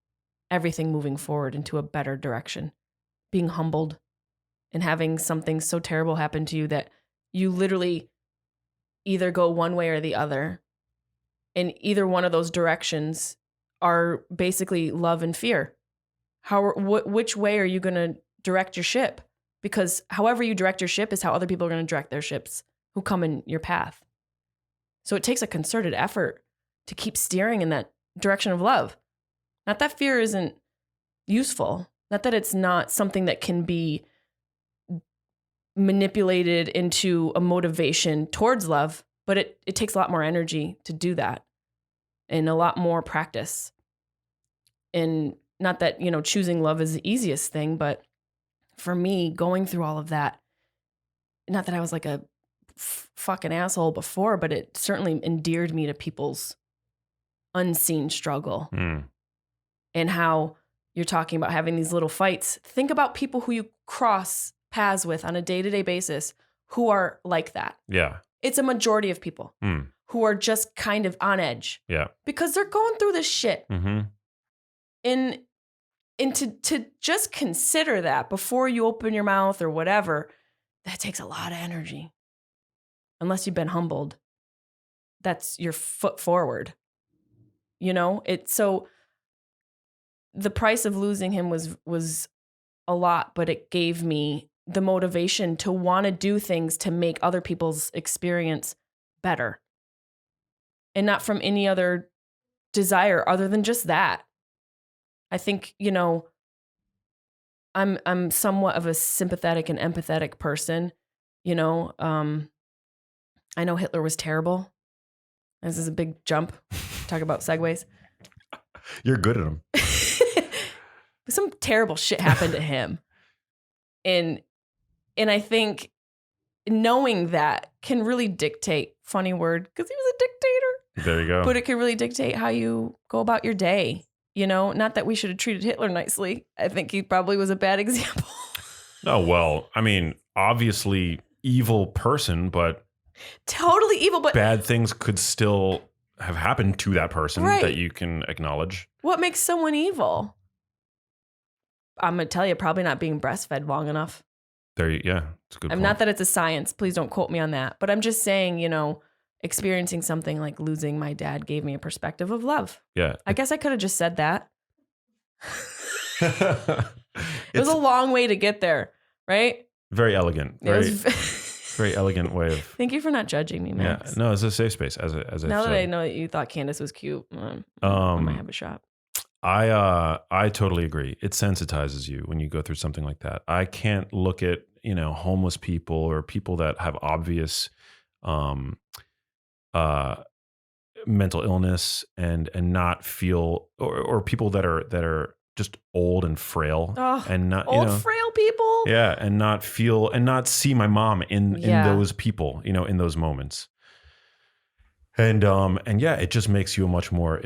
everything moving forward into a better direction. Being humbled and having something so terrible happen to you that you literally either go one way or the other. And either one of those directions are basically love and fear. Which way are you going to direct your ship? Because however you direct your ship is how other people are going to direct their ships who come in your path. So it takes a concerted effort to keep steering in that direction of love. Not that fear isn't useful. Not that it's not something that can be manipulated into a motivation towards love, but it takes a lot more energy to do that and a lot more practice. And not that, choosing love is the easiest thing, but for me, going through all of that, not that I was like a fucking asshole before, but it certainly endeared me to people's unseen struggle. And how you're talking about having these little fights. Think about people who you cross paths with on a day-to-day basis who are like that. Yeah. It's a majority of people who are just kind of on edge. Yeah. Because they're going through this shit. Mm-hmm. And to just consider that before you open your mouth or whatever, that takes a lot of energy. Unless you've been humbled. That's your foot forward. So the price of losing him was a lot, but it gave me the motivation to want to do things to make other people's experience better. and not from any other desire other than just that. I think, I'm somewhat of a sympathetic and empathetic person. I know Hitler was terrible. This is a big jump. Talk about segues. You're good at them. Some terrible shit happened to him. And I think knowing that can really dictate, funny word, because he was a dictator. There you go. But it can really dictate how you go about your day. Not that we should have treated Hitler nicely. I think he probably was a bad example. Oh, well, I mean, obviously evil person, but totally evil, but bad things could still have happened to that person that you can acknowledge. What makes someone evil? I'm going to tell you, probably not being breastfed long enough. It's a good point. Not that it's a science. Please don't quote me on that. But I'm just saying, experiencing something like losing my dad gave me a perspective of love. Yeah. I guess I could have just said that. It was a long way to get there, right? Very elegant. Very elegant way of. Thank you for not judging me, Max. Yeah, no, it's a safe space. As I now said. that I know that you thought Candace was cute, I might have a shot. I totally agree. It sensitizes you when you go through something like that. I can't look at homeless people or people that have obvious mental illness and not feel or people that are just old and frail and not frail people. Yeah, and not feel and not see my mom in those people, in those moments. And yeah, it just makes you a much more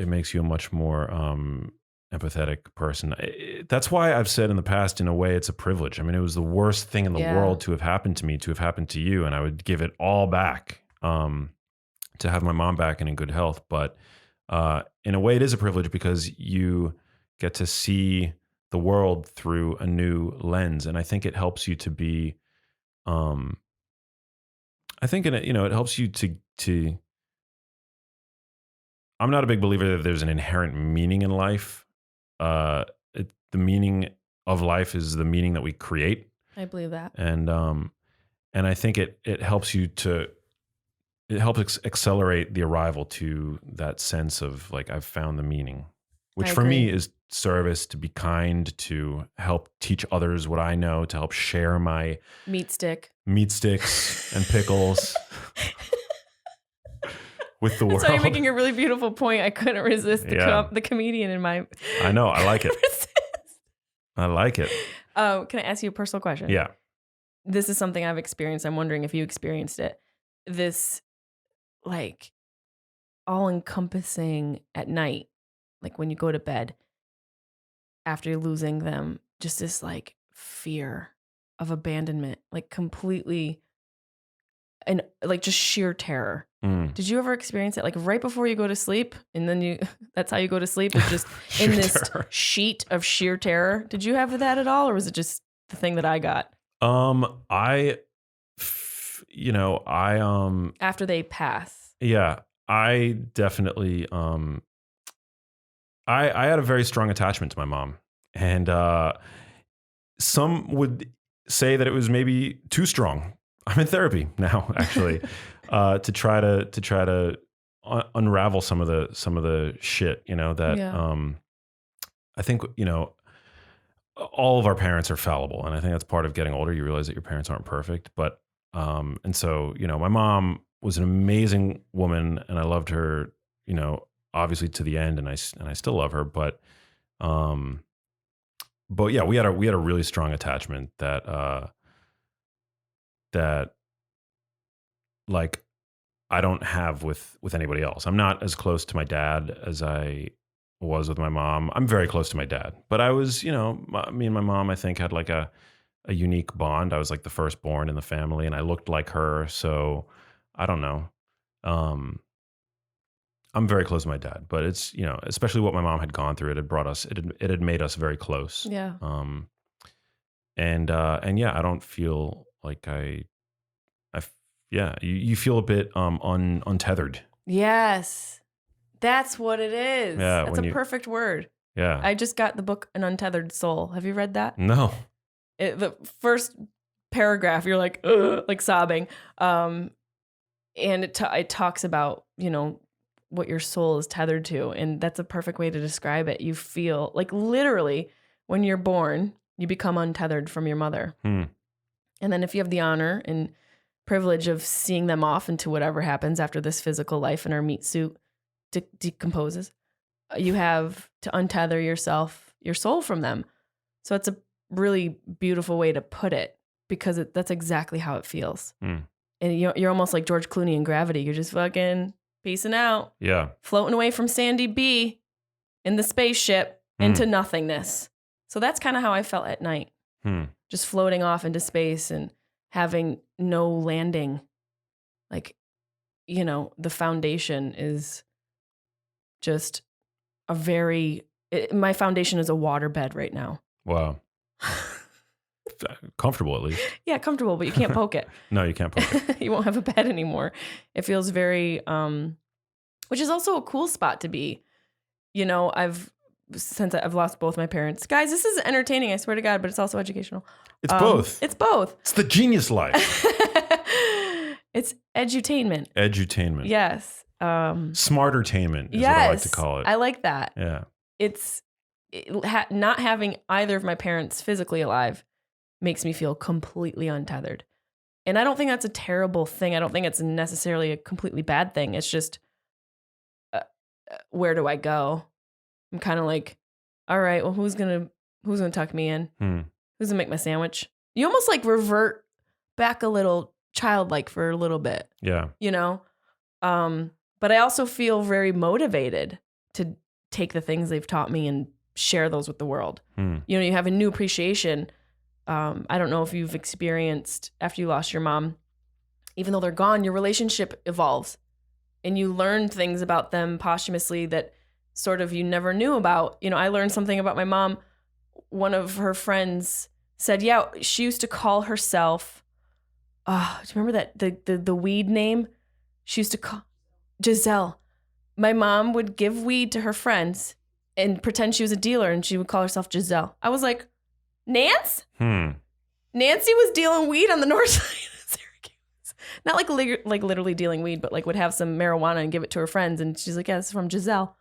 empathetic person. That's why I've said in the past, in a way, it's a privilege. I mean, it was the worst thing in the world to have happened to me, to have happened to you, and I would give it all back to have my mom back and in good health. But in a way, it is a privilege because you get to see the world through a new lens, and I think it helps you to be. I think it helps you to. I'm not a big believer that there's an inherent meaning in life. The meaning of life is the meaning that we create. I believe that. And I think it helps you to, it helps accelerate the arrival to that sense of like, I've found the meaning, which for me is service, to be kind, to help teach others what I know, to help share my meat sticks and pickles with the world. Sorry, you're making a really beautiful point. I couldn't resist the comedian in my. I know. I like it. I like it. Can I ask you a personal question? Yeah. This is something I've experienced. I'm wondering if you experienced it. This, like, all-encompassing at night, like when you go to bed after losing them, just this like fear of abandonment, like completely, and like just sheer terror. Did you ever experience it, like right before you go to sleep, and then that's how you go to sleep, is just in this sheet of sheer terror? Did you have that at all, or was it just the thing that I got? After they pass. Yeah, I definitely I had a very strong attachment to my mom, and some would say that it was maybe too strong. I'm in therapy now, actually, to try to unravel some of the shit, that I think, all of our parents are fallible, and I think that's part of getting older. You realize that your parents aren't perfect, but and so, my mom was an amazing woman, and I loved her, obviously to the end, and I still love her, but yeah, we had a really strong attachment that like I don't have with anybody else. I'm not as close to my dad as I was with my mom. I'm very close to my dad, but I was, me and my mom, I think, had like a unique bond. I was like the firstborn in the family, and I looked like her. So I don't know. I'm very close to my dad, but it's, especially what my mom had gone through, it had made us very close. Yeah. And yeah, I don't feel like you feel a bit untethered. Yes. That's what it is. Yeah, that's a perfect word. Yeah. I just got the book An Untethered Soul. Have you read that? No. The first paragraph, you're like, ugh, like sobbing. And it talks about, what your soul is tethered to. And that's a perfect way to describe it. You feel like literally when you're born, you become untethered from your mother. And then if you have the honor and privilege of seeing them off into whatever happens after this physical life and our meat suit decomposes, you have to untether yourself, your soul from them. So it's a really beautiful way to put it, because that's exactly how it feels. And you're almost like George Clooney in Gravity. You're just fucking peacing out. Yeah. Floating away from Sandy B in the spaceship into nothingness. So that's kind of how I felt at night. Just floating off into space and having no landing. Like, you know, the foundation is just my foundation is a waterbed right now. Wow. Comfortable, at least. Yeah, comfortable, but you can't poke it. No, you can't poke it. You won't have a bed anymore. It feels very, which is also a cool spot to be. You know, since I've lost both my parents. Guys, this is entertaining, I swear to God, but it's also educational. It's both. It's both. It's the genius life. It's edutainment. Edutainment. Yes. Smartertainment is what I like to call it. I like that. Yeah. Not having either of my parents physically alive makes me feel completely untethered. And I don't think that's a terrible thing. I don't think it's necessarily a completely bad thing. It's just, where do I go? I'm kind of like, all right, well, who's gonna tuck me in? Who's gonna make my sandwich? You almost like revert back a little childlike for a little bit. Yeah. You know? But I also feel very motivated to take the things they've taught me and share those with the world. You know, you have a new appreciation. I don't know if you've experienced, after you lost your mom, even though they're gone, your relationship evolves and you learn things about them posthumously that sort of you never knew about. You know, I learned something about my mom. One of her friends said, yeah, she used to call herself, do you remember that, the weed name? She used to call Giselle. My mom would give weed to her friends and pretend she was a dealer, and she would call herself Giselle. I was like, Nance? Nancy was dealing weed on the north side of Syracuse. Not like literally dealing weed, but like would have some marijuana and give it to her friends. And she's like, yeah, this is from Giselle.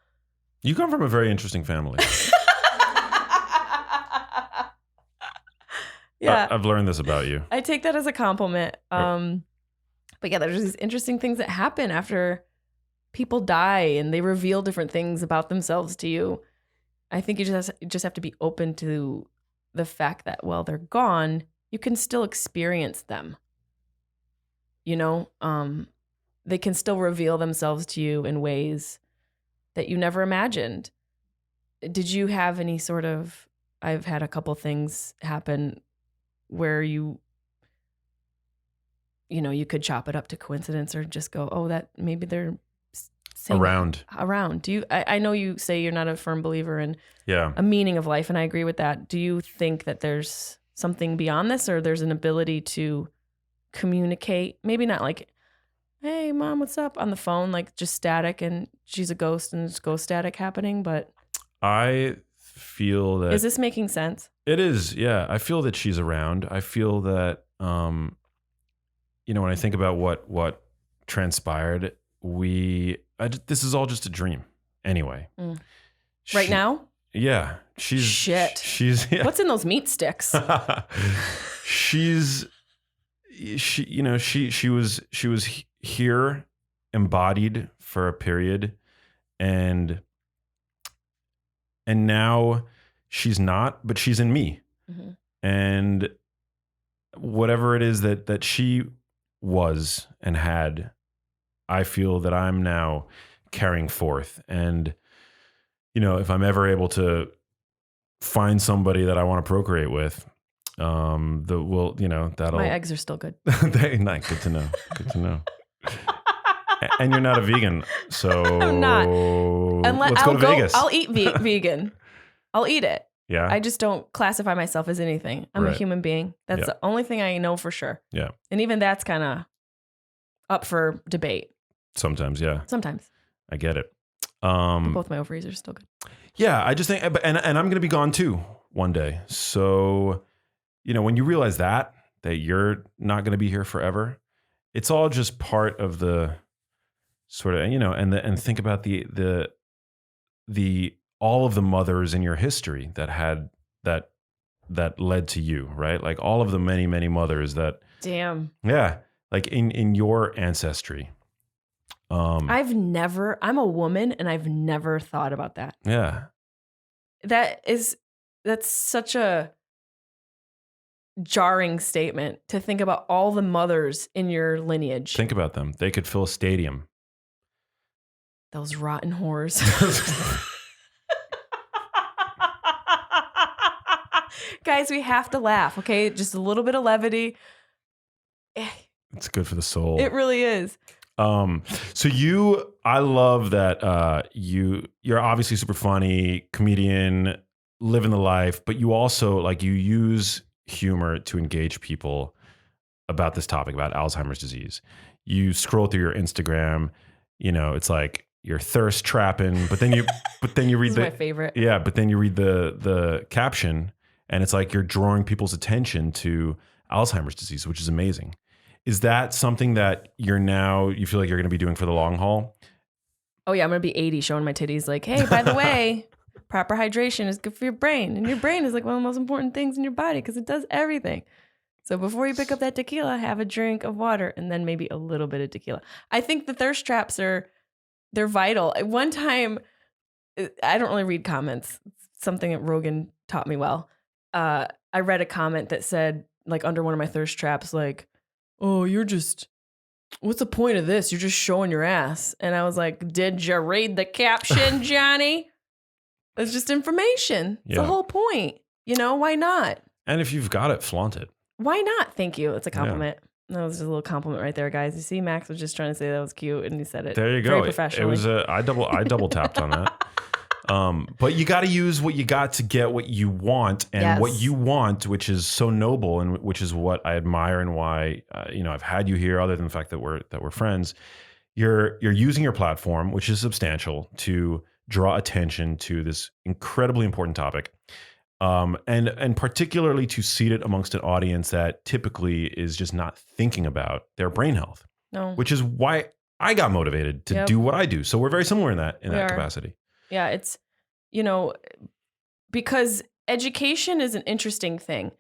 You come from a very interesting family. Yeah. I've learned this about you. I take that as a compliment. But yeah, there's these interesting things that happen after people die and they reveal different things about themselves to you. I think you just have to be open to the fact that while they're gone, you can still experience them. You know, they can still reveal themselves to you in ways that you never imagined. Did you have any sort of, I've had a couple things happen where you could chop it up to coincidence or just go, oh, that maybe they're around. Do you, I know you say you're not a firm believer in a meaning of life, and I agree with that. Do you think that there's something beyond this, or there's an ability to communicate? Maybe not like, hey, Mom, what's up? On the phone, like just static and she's a ghost and there's ghost static happening. But I feel that... Is this making sense? It is, yeah. I feel that she's around. I feel that, when I think about what transpired, this is all just a dream anyway. Right now? Yeah. She's... Yeah. What's in those meat sticks? She was here embodied for a period, and now she's not, but she's in me. Mm-hmm. And whatever it is that she was and had, I feel that I'm now carrying forth. And, if I'm ever able to find somebody that I want to procreate with, that'll... My eggs are still good. Nice. Good to know. Good to know. And you're not a vegan, so I'm not. Let's go to Vegas. I'll eat vegan. I'll eat it. Yeah. I just don't classify myself as anything. I'm a human being. That's the only thing I know for sure. Yeah. And even that's kind of up for debate. Sometimes, yeah. Sometimes. I get it. Both my ovaries are still good. Yeah, I just think, and I'm going to be gone too one day. So, when you realize that you're not going to be here forever, it's all just part of the sort of, and think about the all of the mothers in your history that had that led to you, right? Like all of the many, many mothers that, Damn. yeah, like in your ancestry. I'm a woman and I've never thought about that. Yeah. That's such a jarring statement to think about all the mothers in your lineage. Think about them. They could fill a stadium. Those rotten whores. Guys, we have to laugh, okay? Just a little bit of levity. It's good for the soul. It really is. I love that you're obviously super funny, comedian, living the life, but you also like you use humor to engage people about this topic, about Alzheimer's disease. You scroll through your Instagram, it's like you're thirst trapping, but then you read my favorite. Yeah, but then you read the caption and it's like you're drawing people's attention to Alzheimer's disease, which is amazing. Is that something that you feel like you're going to be doing for the long haul? Oh yeah, I'm going to be 80 showing my titties like, hey, by the way, proper hydration is good for your brain. And your brain is like one of the most important things in your body because it does everything. So before you pick up that tequila, have a drink of water and then maybe a little bit of tequila. I think the thirst traps they're vital. One time, I don't really read comments. It's something that Rogan taught me well. I read a comment that said, like under one of my thirst traps, like, oh, what's the point of this? You're just showing your ass. And I was like, did you read the caption, Johnny? It's just information. It's the whole point. Why not? And if you've got it, flaunt it. Why not? Thank you. It's a compliment. That was just a little compliment right there, guys. You see, Max was just trying to say that was cute, and he said it. There you go. Very professionally. It was I double tapped on that. But you got to use what you got to get what you want, and what you want, which is so noble, and which is what I admire, and why I've had you here. Other than the fact that we're friends, you're using your platform, which is substantial, to draw attention to this incredibly important topic, and particularly to seat it amongst an audience that typically is just not thinking about their brain health. No, which is why I got motivated to do what I do. So we're very similar in that capacity. Yeah, it's, because education is an interesting thing,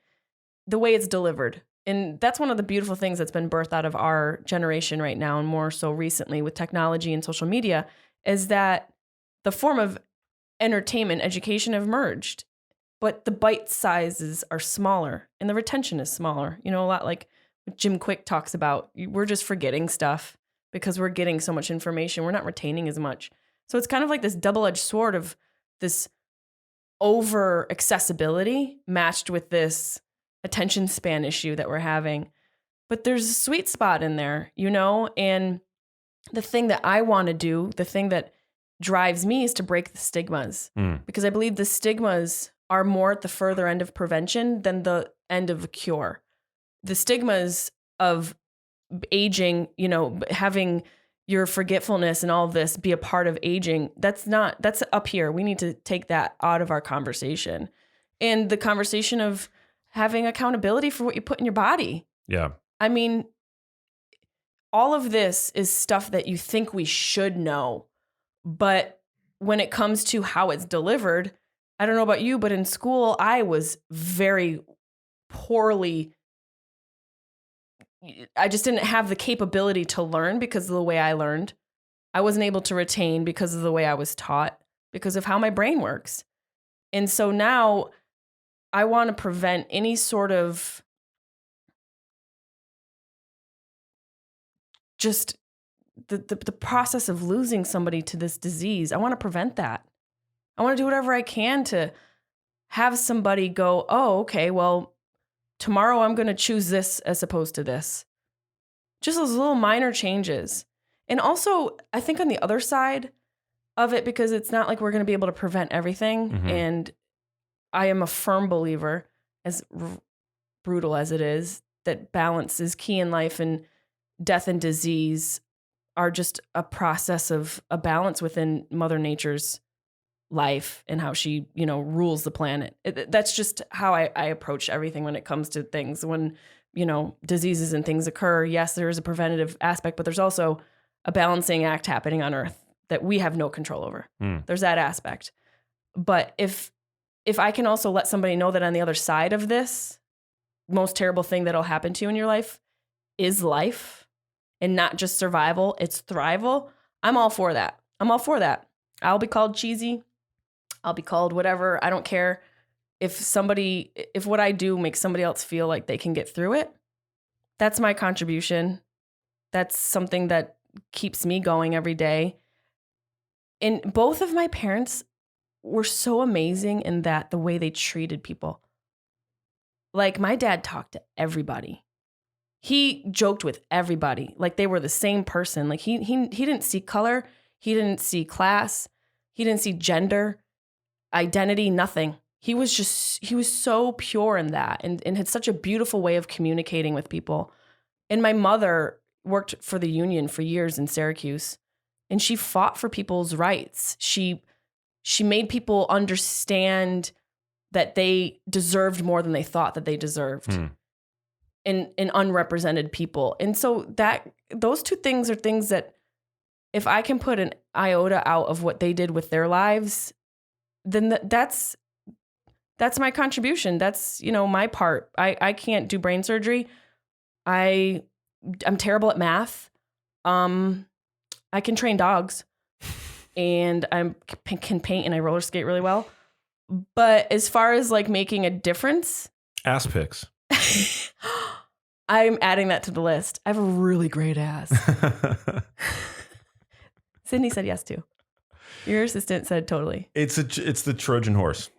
the way it's delivered. And that's one of the beautiful things that's been birthed out of our generation right now, and more so recently with technology and social media, is that the form of entertainment, education have merged, but the bite sizes are smaller and the retention is smaller. A lot like what Jim Quick talks about, we're just forgetting stuff because we're getting so much information. We're not retaining as much. So it's kind of like this double-edged sword of this over accessibility matched with this attention span issue that we're having. But there's a sweet spot in there, and the thing that I want to do, the thing that drives me is to break the stigmas, because I believe the stigmas are more at the further end of prevention than the end of a cure. The stigmas of aging, having your forgetfulness and all of this be a part of aging, that's up here. We need to take that out of our conversation. And the conversation of having accountability for what you put in your body. Yeah. I mean, all of this is stuff that you think we should know. But when it comes to how it's delivered, I don't know about you, but in school, I was very poorly. I just didn't have the capability to learn because of the way I learned. I wasn't able to retain because of the way I was taught, because of how my brain works. And so now I want to prevent any sort of just the process of losing somebody to this disease. I want to prevent that. I want to do whatever I can to have somebody go, oh, okay, well, tomorrow I'm going to choose this as opposed to this. Just those little minor changes. And also, I think on the other side of it, because it's not like we're going to be able to prevent everything. Mm-hmm. And I am a firm believer, as brutal as it is, that balance is key in life, and death and disease are just a process of a balance within Mother Nature's life and how she, rules the planet. That's just how I approach everything when it comes to things. When, diseases and things occur, yes, there is a preventative aspect, but there's also a balancing act happening on earth that we have no control over. There's that aspect. But if I can also let somebody know that on the other side of this, most terrible thing that'll happen to you in your life is life and not just survival, it's thrival. I'm all for that. I'll be called cheesy. I'll be called whatever. I don't care. If what I do makes somebody else feel like they can get through it, that's my contribution. That's something that keeps me going every day. And both of my parents were so amazing in that the way they treated people. Like my dad talked to everybody. He joked with everybody. Like they were the same person. Like he didn't see color. He didn't see class. He didn't see gender, identity, nothing. He was so pure in that and had such a beautiful way of communicating with people. And my mother worked for the union for years in Syracuse, and she fought for people's rights. She made people understand that they deserved more than they thought that they deserved. And unrepresented people. And so those two things are things that if I can put an iota out of what they did with their lives, then that's my contribution. That's, my part. I can't do brain surgery. I'm terrible at math. I can train dogs and I can paint and I roller skate really well. But as far as like making a difference. Ass pics. I'm adding that to the list. I have a really great ass. Sydney said yes too. Your assistant said totally. It's the Trojan horse,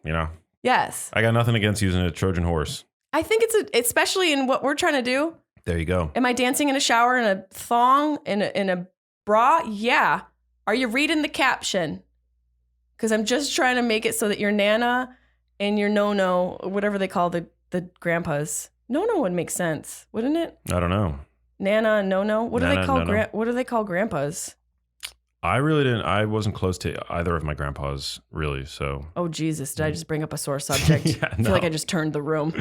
Yes. I got nothing against using a Trojan horse. I think especially in what we're trying to do. There you go. Am I dancing in a shower in a thong in a bra? Yeah. Are you reading the caption? Because I'm just trying to make it so that your nana and your no-no, whatever they call the grandpas. No-no would make sense, wouldn't it? I don't know. Nana and no-no. What do they call grandpas? I wasn't close to either of my grandpas, really, so. Oh, Jesus. Did I just bring up a sore subject? Yeah, I feel like I just turned the room.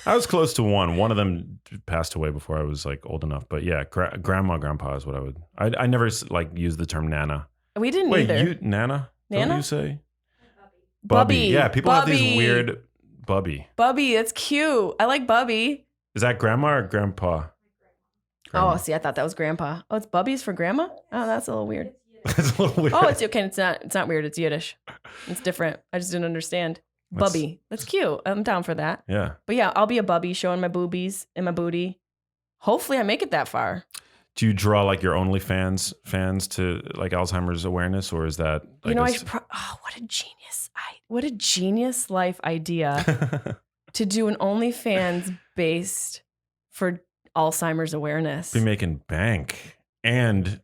I was close to one. One of them passed away before I was like old enough. But yeah, grandma, grandpa is what I would. I never like use the term nana. We didn't either. Wait, nana? Nana? Don't you say? Bubby. Yeah, people have these weird Bubby. Bubby, that's cute. I like Bubby. Is that grandma or grandpa? Grandma. Oh, see, I thought that was grandpa. Oh, it's Bubby's for grandma? Oh, that's a little weird. It's a little weird. Oh, it's okay. It's not weird. It's Yiddish. It's different. I just didn't understand. Bubby. That's cute. I'm down for that. Yeah. But yeah, I'll be a Bubby showing my boobies and my booty. Hopefully I make it that far. Do you draw like your OnlyFans fans to like Alzheimer's awareness, or is that like what a genius life idea to do an OnlyFans based for Alzheimer's awareness. Be making bank and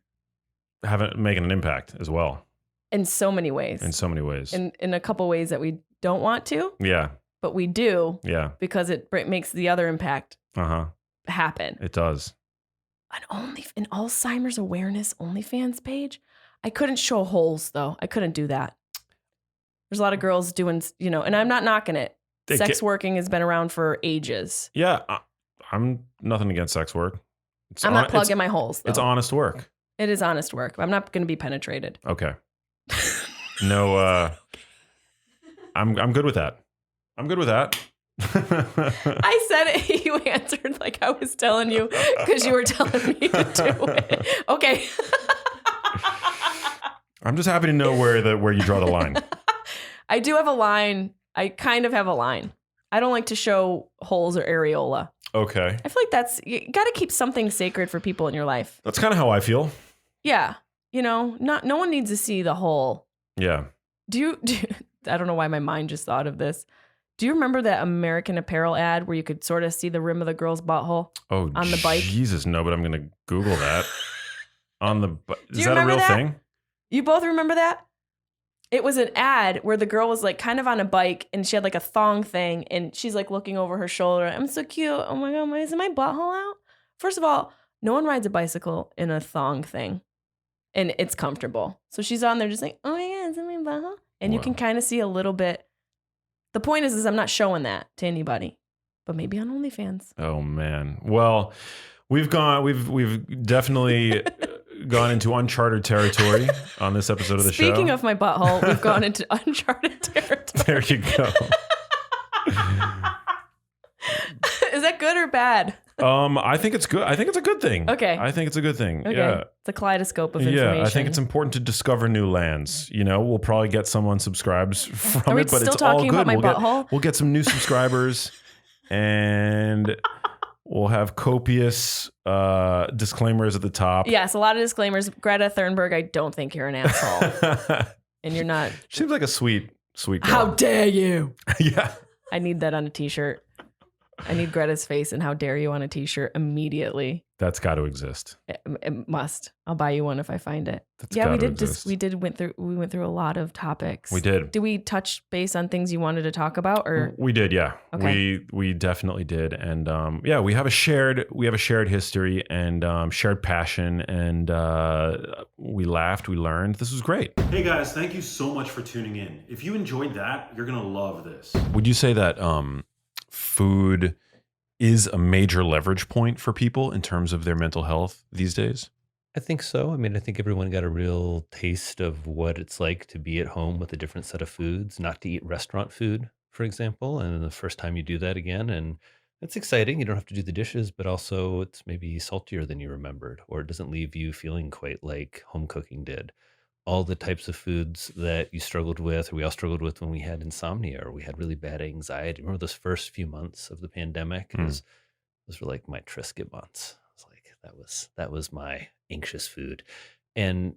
making an impact as well. In so many ways. In a couple ways that we don't want to. Yeah. But we do. Yeah. Because it makes the other impact happen. It does. An Alzheimer's awareness OnlyFans page. I couldn't show holes though. I couldn't do that. There's a lot of girls doing, and I'm not knocking it. Sex working has been around for ages. Yeah. I'm nothing against sex work. I'm not plugging my holes though. It's honest work. It is honest work. I'm not going to be penetrated. Okay. No, I'm good with that. I'm good with that. I said it. You answered like I was telling you because you were telling me to do it. Okay. I'm just happy to know where you draw the line. I do have a line. I kind of have a line. I don't like to show holes or areola. Okay. I feel like you got to keep something sacred for people in your life. That's kind of how I feel. Yeah. No one needs to see the hole. Yeah. I don't know why my mind just thought of this. Do you remember that American Apparel ad where you could sort of see the rim of the girl's butthole on the bike? Jesus, no, but I'm going to Google that. Is that a real thing? You both remember that? It was an ad where the girl was like kind of on a bike and she had like a thong thing and she's like looking over her shoulder. I'm so cute. Oh my God, isn't my butthole out? First of all, no one rides a bicycle in a thong thing and it's comfortable. So she's on there just like, oh my God, isn't my butthole? And you can kind of see a little bit. The point is I'm not showing that to anybody, but maybe on OnlyFans. Oh man. Well, we've definitely gone into uncharted territory on this episode of the show. Speaking of my butthole, we've gone into uncharted territory. There you go. Is that good or bad? I think it's good. I think it's a good thing. Okay. I think it's a good thing. Okay. Yeah. It's a kaleidoscope of information. Yeah, I think it's important to discover new lands. You know, we'll probably get some unsubscribes from it, but it's all good. About my butthole? We'll get some new subscribers, and we'll have copious disclaimers at the top. Yes, a lot of disclaimers. Greta Thunberg, I don't think you're an asshole. And you're not. She seems like a sweet girl. How dare you? Yeah. I need that on a t-shirt. I need Greta's face and how dare you on a t-shirt immediately. That's got to exist. It must. I'll buy you one if I find it. That's yeah, we gotta did exist. we went through a lot of topics. We did. Did we touch base on things you wanted to talk about, or We did, yeah. Okay. We definitely did. And yeah, we have a shared history and shared passion, and we laughed, we learned. This was great. Hey guys, thank you so much for tuning in. If you enjoyed that, you're going to love this. Would you say that food is a major leverage point for people in terms of their mental health these days? I think so. I mean, I think everyone got a real taste of what it's like to be at home with a different set of foods, not to eat restaurant food, for example. And then the first time you do that again, and it's exciting. You don't have to do the dishes, but also it's maybe saltier than you remembered, or it doesn't leave you feeling quite like home cooking did. All the types of foods that you struggled with, or we all struggled with when we had insomnia or we had really bad anxiety. Remember those first few months of the pandemic? Those were like my Triscuit months. It's like that was my anxious food. And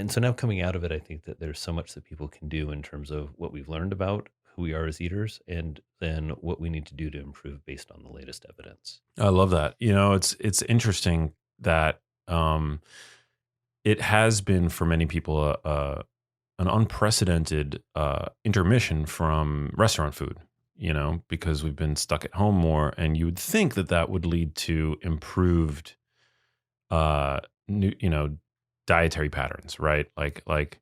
so now coming out of it, I think that there's so much that people can do in terms of what we've learned about who we are as eaters, and then what we need to do to improve based on the latest evidence. I love that. You know, it's interesting that it has been for many people an unprecedented intermission from restaurant food, you know, because we've been stuck at home more, and you would think that that would lead to improved, dietary patterns, right? Like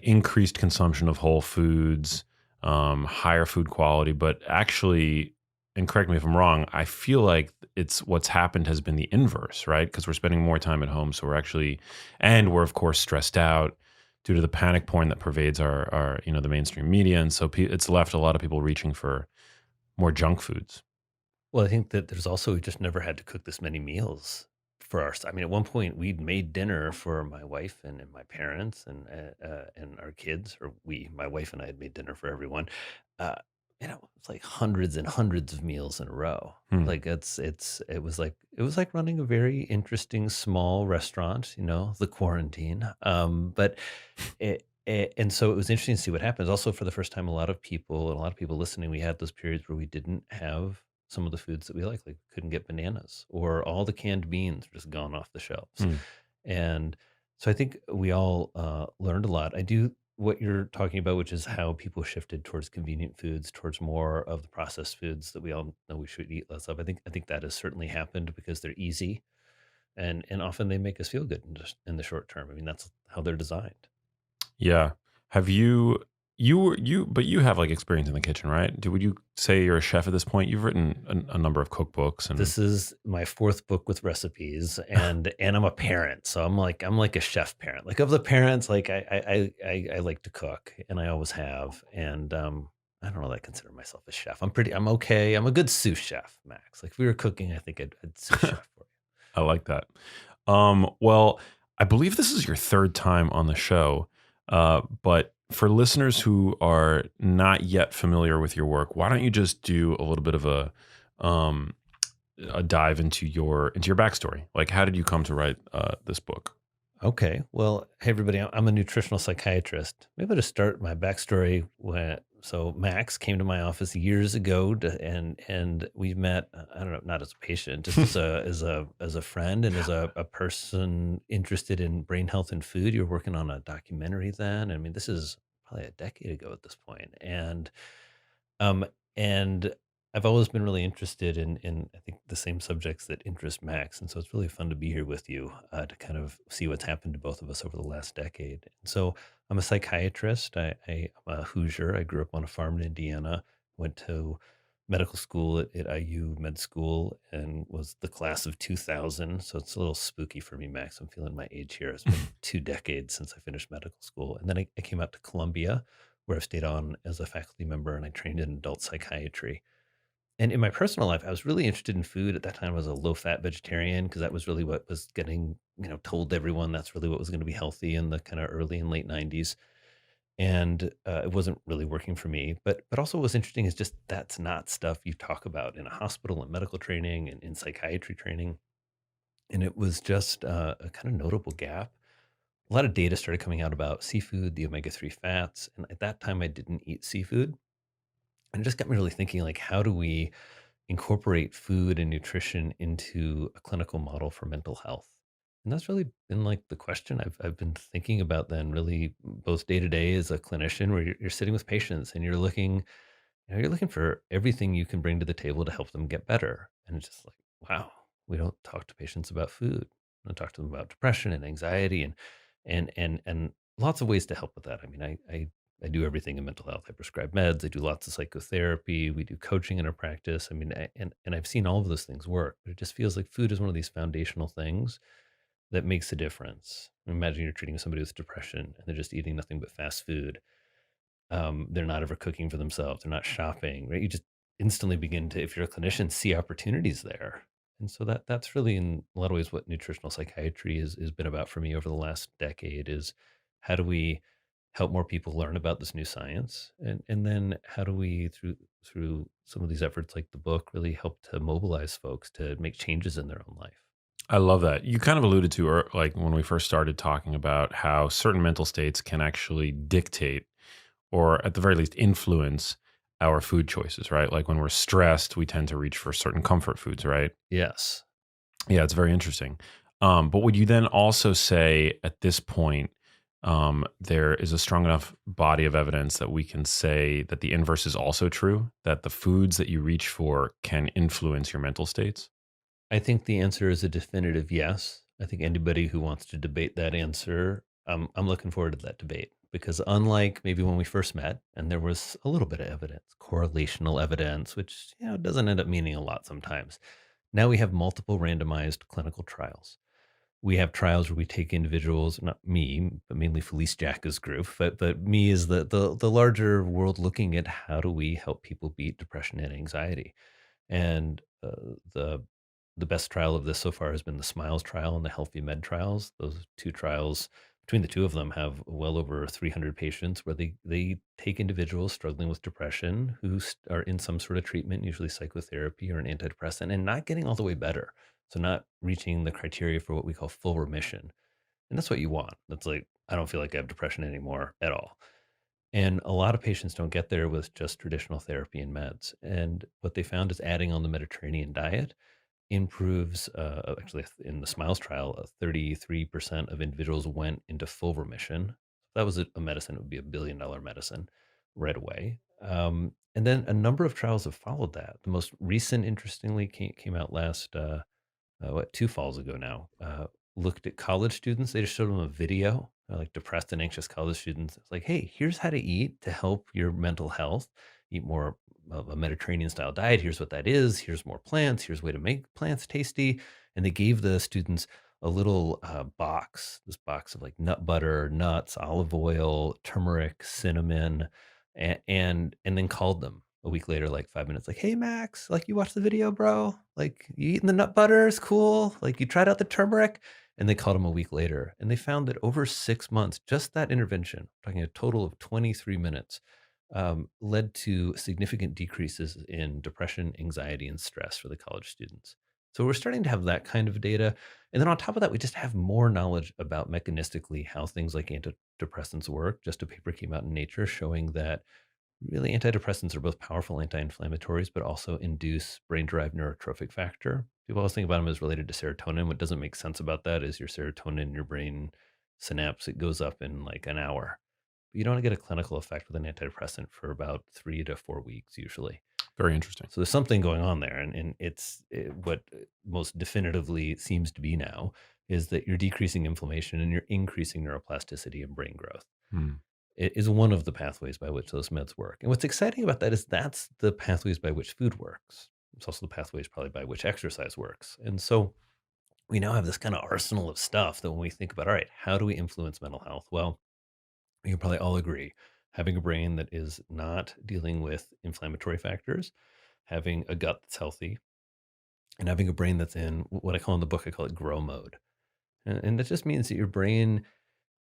increased consumption of whole foods, higher food quality, but actually, and correct me if I'm wrong, I feel like what's happened has been the inverse, right? Because we're spending more time at home. So we're of course stressed out due to the panic porn that pervades our the mainstream media. And so it's left a lot of people reaching for more junk foods. Well, I think that we just never had to cook this many meals for I mean, at one point we'd made dinner for my wife and my parents and our kids, or my wife and I had made dinner for everyone. It's like hundreds and hundreds of meals in a row. Like it was like running a very interesting small restaurant, the quarantine. And so it was interesting to see what happens. Also, for the first time, a lot of people listening, we had those periods where we didn't have some of the foods that we like we couldn't get bananas, or all the canned beans were just gone off the shelves. And so I think we all learned a lot. I do what you're talking about, which is how people shifted towards convenient foods, towards more of the processed foods that we all know we should eat less of. I think that has certainly happened because they're easy, and often they make us feel good in the short term. I mean, that's how they're designed. Yeah. Have you have like experience in the kitchen, right? Would you say you're a chef at this point? You've written a number of cookbooks, and this is my fourth book with recipes, and I'm a parent, so I'm like a chef parent. Like, of the parents, like I like to cook, and I always have, and I don't know that I consider myself a chef. I'm okay. I'm a good sous chef, Max. Like, if we were cooking, I think I'd sous chef for you. I like that. Well, I believe this is your third time on the show, but for listeners who are not yet familiar with your work, why don't you just do a little bit of a dive into your backstory? Like, how did you come to write this book? Okay. Well, hey everybody, I'm a nutritional psychiatrist. Maybe to start my backstory, so Max came to my office years ago, and we met. I don't know, not as a patient, just as a friend, and as a person interested in brain health and food. You were working on a documentary then. I mean, this is probably a decade ago at this point, and I've always been really interested in I think the same subjects that interest Max, and so it's really fun to be here with you to kind of see what's happened to both of us over the last decade. And so I'm a psychiatrist. I'm a Hoosier. I grew up on a farm in Indiana. Went to medical school at IU Med School and was the class of 2000. So it's a little spooky for me, Max. I'm feeling my age here. It's been 2 decades since I finished medical school. And then I came out to Columbia, where I've stayed on as a faculty member, and I trained in adult psychiatry. And in my personal life, I was really interested in food. At that time, I was a low-fat vegetarian because that was really what was getting, told to everyone that's really what was going to be healthy in the kind of early and late 90s. And it wasn't really working for me. But also, what's interesting is just that's not stuff you talk about in a hospital and medical training and in psychiatry training. And it was just a kind of notable gap. A lot of data started coming out about seafood, the omega-3 fats, and at that time, I didn't eat seafood, and it just got me really thinking, like, how do we incorporate food and nutrition into a clinical model for mental health? And that's really been like the question I've been thinking about then, really both day to day as a clinician, where you're sitting with patients and you're looking for everything you can bring to the table to help them get better. And it's just like, wow, we don't talk to patients about food. We don't talk to them about depression and anxiety and lots of ways to help with that. I mean, I do everything in mental health. I prescribe meds. I do lots of psychotherapy. We do coaching in our practice. I mean, and I've seen all of those things work, but it just feels like food is one of these foundational things that makes a difference. Imagine you're treating somebody with depression and they're just eating nothing but fast food. They're not ever cooking for themselves. They're not shopping, right? You just instantly begin to, if you're a clinician, see opportunities there. And so that's really in a lot of ways what nutritional psychiatry has been about for me over the last decade is how do we help more people learn about this new science? And then how do we through some of these efforts like the book really help to mobilize folks to make changes in their own life? I love that. You kind of alluded to, or like when we first started talking about how certain mental states can actually dictate, or at the very least influence our food choices, right? Like when we're stressed, we tend to reach for certain comfort foods, right? Yes. Yeah, it's very interesting. But would you then also say at this point, there is a strong enough body of evidence that we can say that the inverse is also true, that the foods that you reach for can influence your mental states? I think the answer is a definitive yes. I think anybody who wants to debate that answer, I'm looking forward to that debate because unlike maybe when we first met, and there was a little bit of evidence, correlational evidence, which doesn't end up meaning a lot sometimes. Now we have multiple randomized clinical trials. We have trials where we take individuals, not me, but mainly Felice Jacka's group, but me is the larger world looking at how do we help people beat depression and anxiety. And the best trial of this so far has been the SMILES trial and the Healthy Med trials. Those two trials, between the two of them, have well over 300 patients where they take individuals struggling with depression who are in some sort of treatment, usually psychotherapy or an antidepressant, and not getting all the way better. So not reaching the criteria for what we call full remission. And that's what you want. That's like, I don't feel like I have depression anymore at all. And a lot of patients don't get there with just traditional therapy and meds. And what they found is adding on the Mediterranean diet improves, actually, in the SMILES trial, 33% of individuals went into full remission. If that was a medicine, it would be $1 billion medicine right away. And then a number of trials have followed that. The most recent, interestingly, came out last, what, 2 falls ago now, looked at college students. They just showed them a video, like depressed and anxious college students. It's like, hey, here's how to eat to help your mental health. Eat more of a Mediterranean style diet. Here's what that is. Here's more plants. Here's a way to make plants tasty. And they gave the students a little box, this box of like nut butter, nuts, olive oil, turmeric, cinnamon, and then called them a week later, like 5 minutes, like, hey Max, like you watched the video, bro. Like you eating the nut butter is cool. Like you tried out the turmeric. And they called him a week later. And they found that over 6 months, just that intervention, talking a total of 23 minutes, led to significant decreases in depression, anxiety, and stress for the college students. So we're starting to have that kind of data. And then on top of that, we just have more knowledge about mechanistically how things like antidepressants work. Just a paper came out in Nature showing that really antidepressants are both powerful anti-inflammatories, but also induce brain-derived neurotrophic factor. People always think about them as related to serotonin. What doesn't make sense about that is your serotonin in your brain synapse, it goes up in like an hour. You don't get a clinical effect with an antidepressant for about 3 to 4 weeks usually. Very interesting. So there's something going on there, and what most definitively seems to be now is that you're decreasing inflammation and you're increasing neuroplasticity and brain growth. Hmm. It is one of the pathways by which those meds work. And what's exciting about that is that's the pathways by which food works. It's also the pathways probably by which exercise works. And so we now have this kind of arsenal of stuff that when we think about, all right, how do we influence mental health? Well, you can probably all agree having a brain that is not dealing with inflammatory factors, having a gut that's healthy, and having a brain that's in what I call in the book, I call it grow mode. And that just means that your brain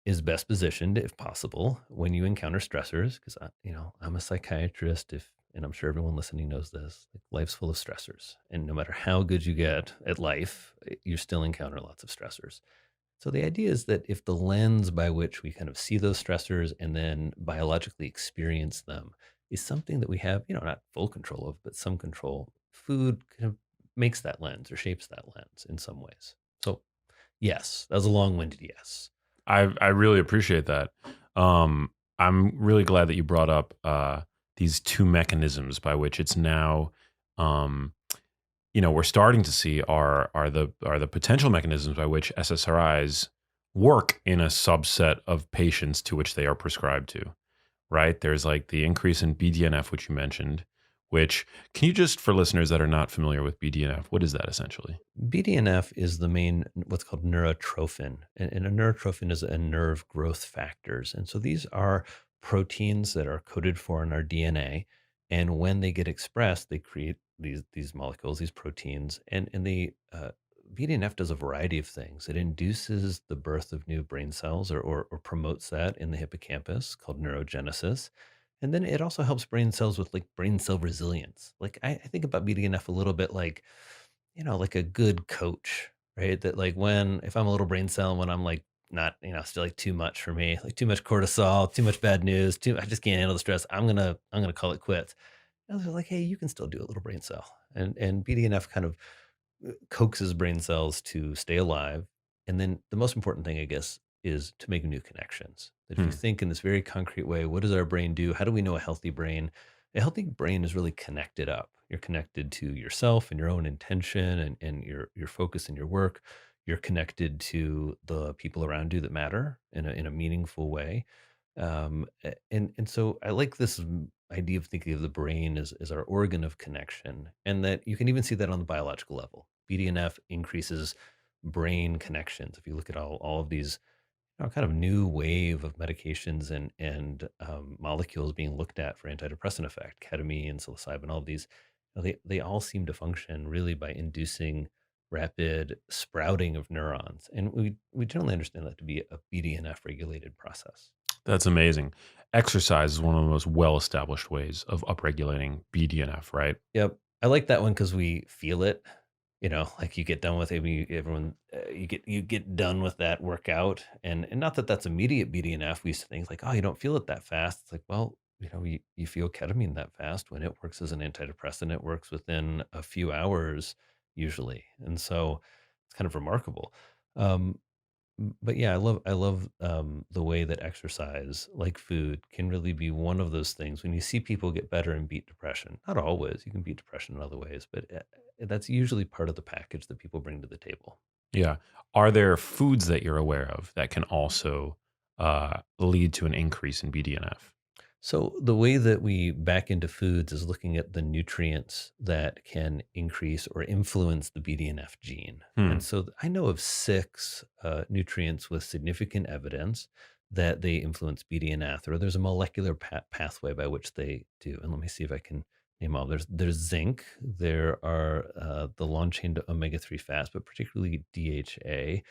is best positioned, if possible, when you encounter stressors. Because I'm a psychiatrist, and I'm sure everyone listening knows this. Like, life's full of stressors, and no matter how good you get at life, you still encounter lots of stressors. So the idea is that if the lens by which we kind of see those stressors and then biologically experience them is something that we have, not full control of, but some control, food kind of makes that lens or shapes that lens in some ways. So yes, that was a long-winded yes. I really appreciate that. I'm really glad that you brought up these two mechanisms by which it's now, we're starting to see are the potential mechanisms by which SSRIs work in a subset of patients to which they are prescribed to. Right? There's like the increase in BDNF, which you mentioned. Which can you just, for listeners that are not familiar with BDNF, what is that essentially? BDNF is the main, what's called neurotrophin. And a neurotrophin is a nerve growth factors. And so these are proteins that are coded for in our DNA. And when they get expressed, they create these molecules, these proteins. And the BDNF does a variety of things. It induces the birth of new brain cells or promotes that in the hippocampus, called neurogenesis. And then it also helps brain cells with like brain cell resilience. Like I think about BDNF a little bit like, like a good coach, right? That like if I'm a little brain cell, when I'm like not, still like too much for me, like too much cortisol, too much bad news, I just can't handle the stress. I'm gonna call it quits. And they're like, hey, you can still do a little brain cell. And BDNF kind of coaxes brain cells to stay alive. And then the most important thing, I guess, is to make new connections. That if you Hmm. think in this very concrete way, what does our brain do? How do we know a healthy brain? A healthy brain is really connected up. You're connected to yourself and your own intention and your focus in your work. You're connected to the people around you that matter in a meaningful way. And so I like this idea of thinking of the brain as our organ of connection, and that you can even see that on the biological level. BDNF increases brain connections. If you look at all of these kind of new wave of medications and molecules being looked at for antidepressant effect, ketamine, psilocybin, all of these, they all seem to function really by inducing rapid sprouting of neurons, and we generally understand that to be a BDNF regulated process. That's amazing. Exercise is one of the most well-established ways of upregulating BDNF, right? Yep. I like that one because we feel it. Like you get done with it, everyone, you get done with that workout, and not that that's immediate BDNF. We used to think like, oh, you don't feel it that fast. It's like, well, you feel ketamine that fast when it works as an antidepressant. It works within a few hours usually, and so it's kind of remarkable. Um, but yeah, I love the way that exercise, like food, can really be one of those things when you see people get better and beat depression. Not always, you can beat depression in other ways, but that's usually part of the package that people bring to the table. Yeah. Are there foods that you're aware of that can also lead to an increase in BDNF? So the way that we back into foods is looking at the nutrients that can increase or influence the BDNF gene. And Hmm. so I know of six nutrients with significant evidence that they influence BDNF, or there's a molecular pathway by which they do. And let me see if I can name all. There's zinc. There are the long chain omega-3 fats, but particularly DHA.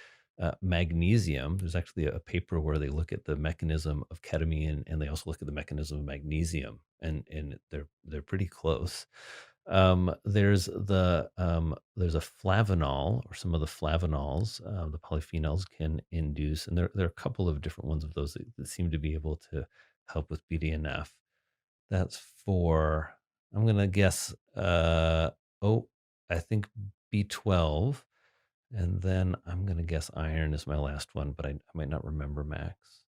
Magnesium. There's actually a paper where they look at the mechanism of ketamine, and they also look at the mechanism of magnesium, and they're pretty close. There's a flavanol, or some of the flavanols, the polyphenols can induce, and there are a couple of different ones of those that seem to be able to help with BDNF. That's for, I'm gonna guess, oh, I think B12, and then I'm gonna guess iron is my last one, but I might not remember Max.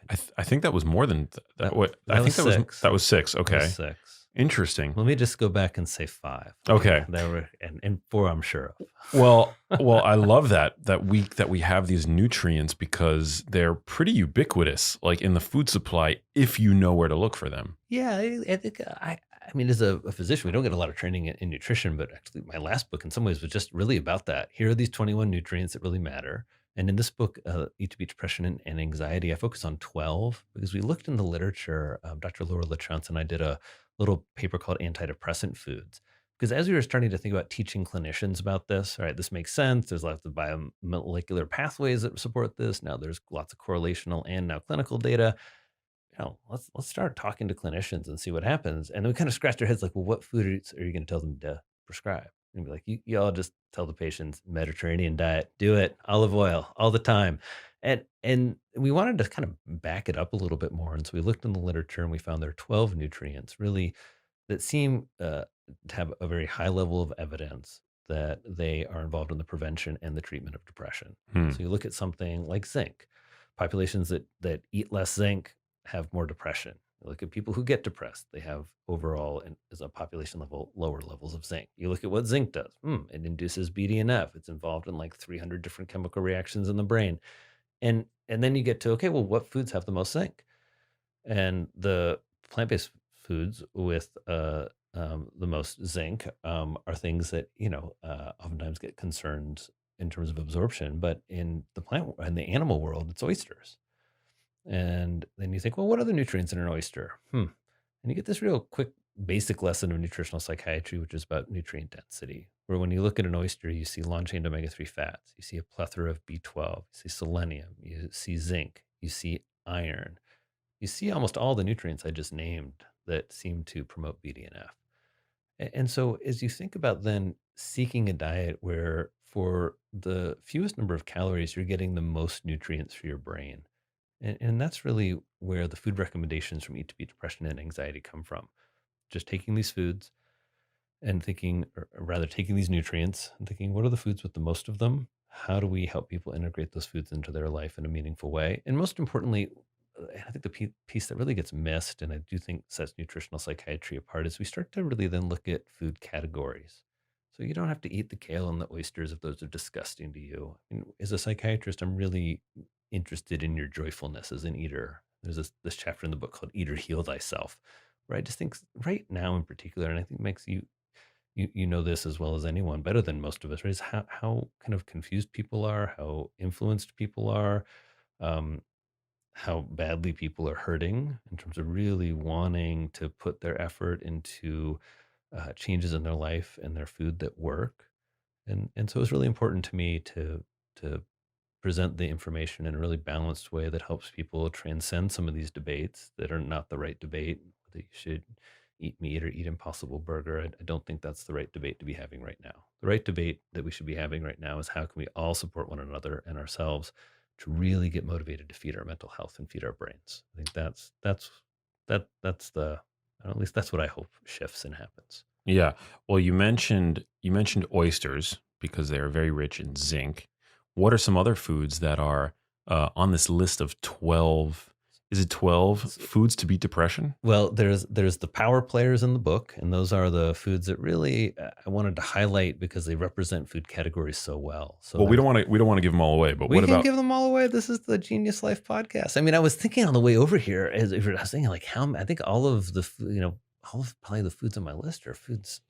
I think that was more than that. That What I that was think that was six. that was six. That was Okay. six. Interesting. Let me just go back and say 5. Okay. There were, and 4 I'm sure of. Well, I love that we have these nutrients because they're pretty ubiquitous, like in the food supply, if you know where to look for them. Yeah, I think I mean, as a physician, we don't get a lot of training in nutrition, but actually, my last book, in some ways, was just really about that. Here are these 21 nutrients that really matter. And in this book, Eat to Beat Depression and Anxiety, I focus on 12 because we looked in the literature. Dr. Laura LaChance and I did a little paper called Antidepressant Foods. Because as we were starting to think about teaching clinicians about this, all right, this makes sense. There's lots of biomolecular pathways that support this. Now there's lots of correlational and now clinical data. Let's start talking to clinicians and see what happens. And then we kind of scratch our heads like, well, what foods are you going to tell them to prescribe? And be like, you all just tell the patients Mediterranean diet, do it, olive oil all the time. And we wanted to kind of back it up a little bit more. And so we looked in the literature and we found there are 12 nutrients really that seem to have a very high level of evidence that they are involved in the prevention and the treatment of depression. So you look at something like zinc. Populations that eat less zinc have more depression. You look at people who get depressed, they have overall, as a population level, lower levels of zinc. You look at what zinc does. It induces BDNF. It's involved in like 300 different chemical reactions in the brain. And then you get to, okay, well, what foods have the most zinc? And the plant-based foods with the most zinc are things that, oftentimes get concerned in terms of absorption. But in the animal world, it's oysters. And then you think, well, what are the nutrients in an oyster? And you get this real quick basic lesson of nutritional psychiatry, which is about nutrient density, where when you look at an oyster, you see long-chain omega-3 fats, you see a plethora of B12, you see selenium, you see zinc, you see iron, you see almost all the nutrients I just named that seem to promote BDNF. And so as you think about then seeking a diet where for the fewest number of calories, you're getting the most nutrients for your brain, and that's really where the food recommendations from Eat to Beat Depression and Anxiety come from. Just taking these foods and thinking, or rather taking these nutrients and thinking, what are the foods with the most of them? How do we help people integrate those foods into their life in a meaningful way? And most importantly, I think the piece that really gets missed, and I do think sets nutritional psychiatry apart, is we start to really then look at food categories. So you don't have to eat the kale and the oysters if those are disgusting to you. As a psychiatrist, I'm really interested in your joyfulness as an eater. There's this chapter in the book called Eat or Heal Thyself, where I just think right now in particular, and I think makes you know this as well as anyone, better than most of us, right? Is how kind of confused people are, how influenced people are, um, how badly people are hurting in terms of really wanting to put their effort into changes in their life and their food that work. And so it's really important to me to present the information in a really balanced way that helps people transcend some of these debates that are not the right debate, that you should eat meat or eat Impossible Burger. I don't think that's the right debate to be having right now. The right debate that we should be having right now is how can we all support one another and ourselves to really get motivated to feed our mental health and feed our brains. I think that's the at least that's what I hope shifts and happens. Yeah. Well, you mentioned oysters because they are very rich in zinc. What are some other foods that are on this list of 12? Is it 12 foods to beat depression? Well, there's the power players in the book, and those are the foods that really I wanted to highlight because they represent food categories so well. So Well, we don't want to give them all away, but we what can about give them all away. This is the Genius Life podcast. I mean, I was thinking on the way over here, I was thinking like how I think all of the all of probably the foods on my list are foods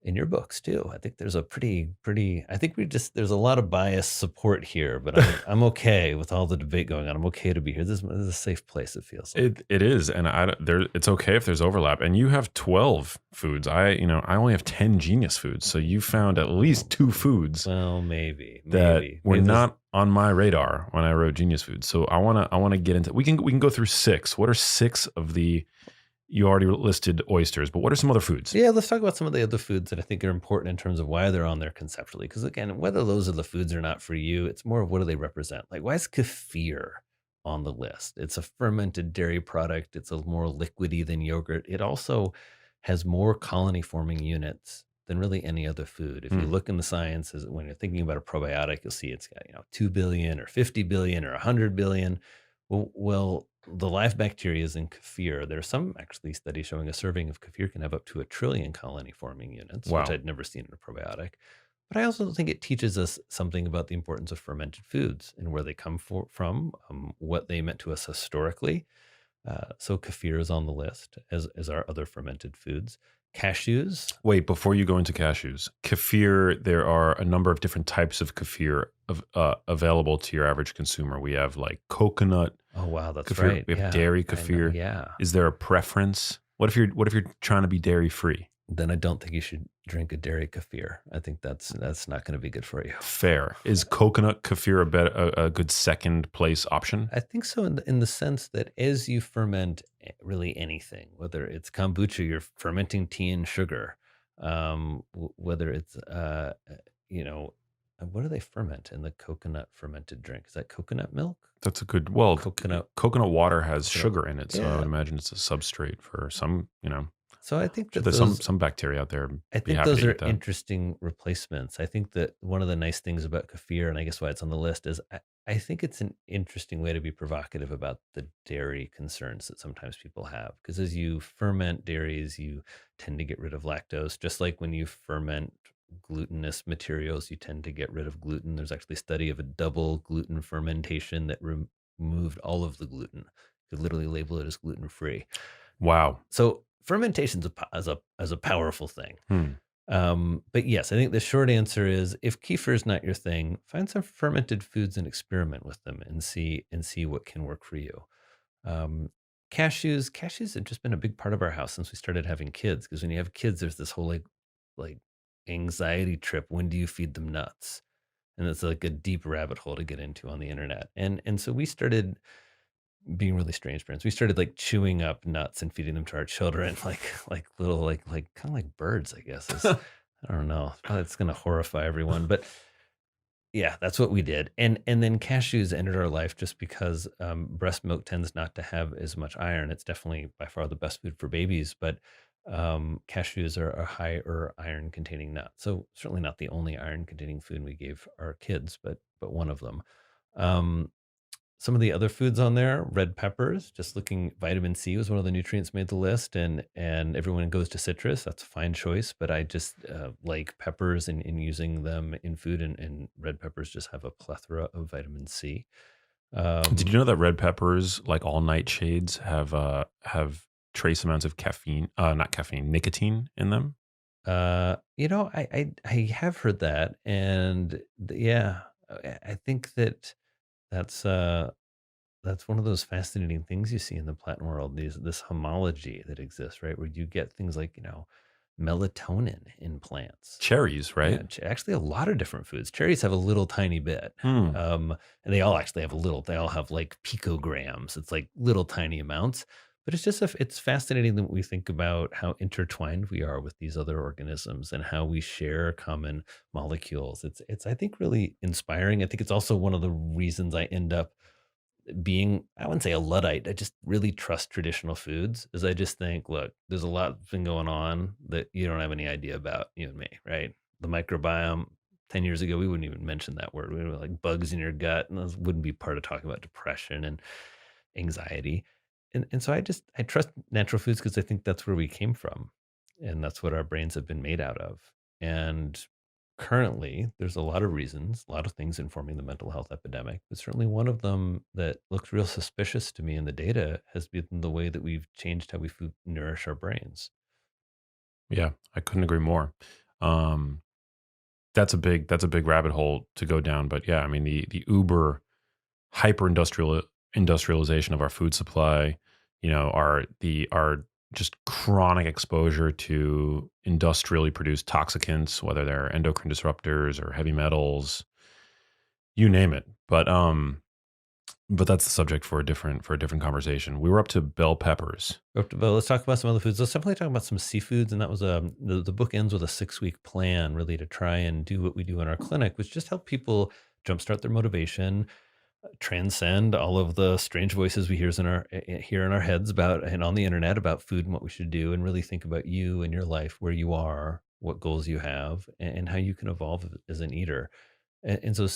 in your books too. I think there's a pretty. I think there's a lot of bias support here, but I'm okay with all the debate going on. I'm okay to be here. This is a safe place. It feels like. It is, and it's okay if there's overlap. And you have 12 foods. I only have 10 genius foods. So you found at least 2 foods. Well, maybe were not on my radar when I wrote genius foods. So I wanna get into. We can go through 6. What are 6 of the? You already listed oysters, but what are some other foods? Yeah, let's talk about some of the other foods that I think are important in terms of why they're on there conceptually. Because again, whether those are the foods or not for you, it's more of what do they represent. Like, why is kefir on the list? It's a fermented dairy product. It's a more liquidy than yogurt. It also has more colony forming units than really any other food. If you look in the sciences, when you're thinking about a probiotic, you'll see it's got 2 billion or 50 billion or 100 billion. Well, the live bacteria in kefir. There are some actually studies showing a serving of kefir can have up to 1 trillion colony forming units, which Wow. I'd never seen in a probiotic. But I also think it teaches us something about the importance of fermented foods and where they come from, what they meant to us historically. So kefir is on the list, as are other fermented foods. Cashews. Wait, before you go into cashews, kefir, there are a number of different types of kefir available to your average consumer. We have like coconut Oh wow, that's kefir, right. we have Yeah, dairy I know. kefir. Yeah. Is there a preference? What if you're trying to be dairy free? Then I don't think you should drink a dairy kefir. I think that's not going to be good for you. Fair. Is coconut kefir a good second place option? I think so in the sense that as you ferment really anything, whether it's kombucha, you're fermenting tea and sugar, whether it's what do they ferment in the coconut fermented drink? Is that coconut milk? That's a good. Well, Coconut. coconut water has Coconut. sugar in it, so I Yeah. would imagine it's a substrate for some. So I think Sure, that there's those some bacteria out there I be think happy those to are eat that. interesting replacements. I think that one of the nice things about kefir, and I guess why it's on the list, is I think it's an interesting way to be provocative about the dairy concerns that sometimes people have. Because as you ferment dairies, you tend to get rid of lactose. Just like when you ferment glutinous materials, you tend to get rid of gluten. There's actually a study of a double gluten fermentation that removed all of the gluten. You could literally label it as gluten free. Wow. So fermentation's a powerful thing. Hmm. But yes, I think the short answer is if kefir is not your thing, find some fermented foods and experiment with them and see what can work for you. Um, cashews have just been a big part of our house since we started having kids. Because when you have kids, there's this whole like anxiety trip. When do you feed them nuts? And it's like a deep rabbit hole to get into on the internet. And so we started being really strange parents. We started like chewing up nuts and feeding them to our children, like little like kind of like birds, I guess. I don't know. It's gonna horrify everyone, but yeah, that's what we did. And then cashews entered our life just because breast milk tends not to have as much iron. It's definitely by far the best food for babies, but cashews are a higher iron containing nut. So certainly not the only iron containing food we gave our kids, but one of them. Um, some of the other foods on there, red peppers, just looking, vitamin C was one of the nutrients made the list, and everyone goes to citrus. That's a fine choice, but I just like peppers and using them in food, and red peppers just have a plethora of vitamin C. Did you know that red peppers, like all nightshades, have trace amounts of caffeine, not caffeine, nicotine in them? I have heard that, and yeah, I think that's that's one of those fascinating things you see in the plant world, this homology that exists, right? Where you get things like, melatonin in plants. Cherries, Yeah, right? actually a lot of different foods. Cherries have a little tiny bit. Hmm. And they all actually have they all have like picograms. It's like little tiny amounts. But it's just it's fascinating that we think about how intertwined we are with these other organisms and how we share common molecules. It's I think really inspiring. I think it's also one of the reasons I end up being, I wouldn't say a Luddite. I just really trust traditional foods. Is I just think, look, there's a lot been going on that you don't have any idea about, you and me, right? The microbiome. 10 years ago, we wouldn't even mention that word. We were like bugs in your gut, and those wouldn't be part of talking about depression and anxiety. And so I trust natural foods because I think that's where we came from, and that's what our brains have been made out of. And currently, there's a lot of reasons, a lot of things informing the mental health epidemic, but certainly one of them that looks real suspicious to me in the data has been the way that we've changed how we food nourish our brains. Yeah, I couldn't agree more. Um, that's a big rabbit hole to go down. But yeah, I mean the uber hyper industrialization of our food supply, our just chronic exposure to industrially produced toxicants, whether they're endocrine disruptors or heavy metals, you name it. But that's the subject for a different conversation. We were up to bell peppers. But let's talk about some other foods. Let's definitely talk about some seafoods. And that was the book ends with a 6-week plan, really, to try and do what we do in our clinic, which just help people jumpstart their motivation, transcend all of the strange voices we hear in our heads about and on the internet about food and what we should do, and really think about you and your life, where you are, what goals you have, and how you can evolve as an eater. And so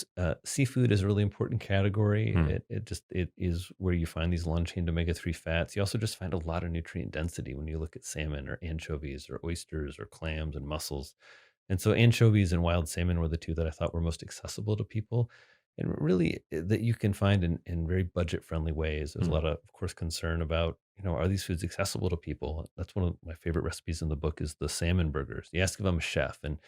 seafood is a really important category. Hmm. It is where you find these long chain omega-3 fats. You also just find a lot of nutrient density when you look at salmon or anchovies or oysters or clams and mussels. And so anchovies and wild salmon were the two that I thought were most accessible to people, and really that you can find in very budget friendly ways. There's a Hmm. lot of course, concern about, are these foods accessible to people? That's one of my favorite recipes in the book is the salmon burgers. You ask if I'm a chef, and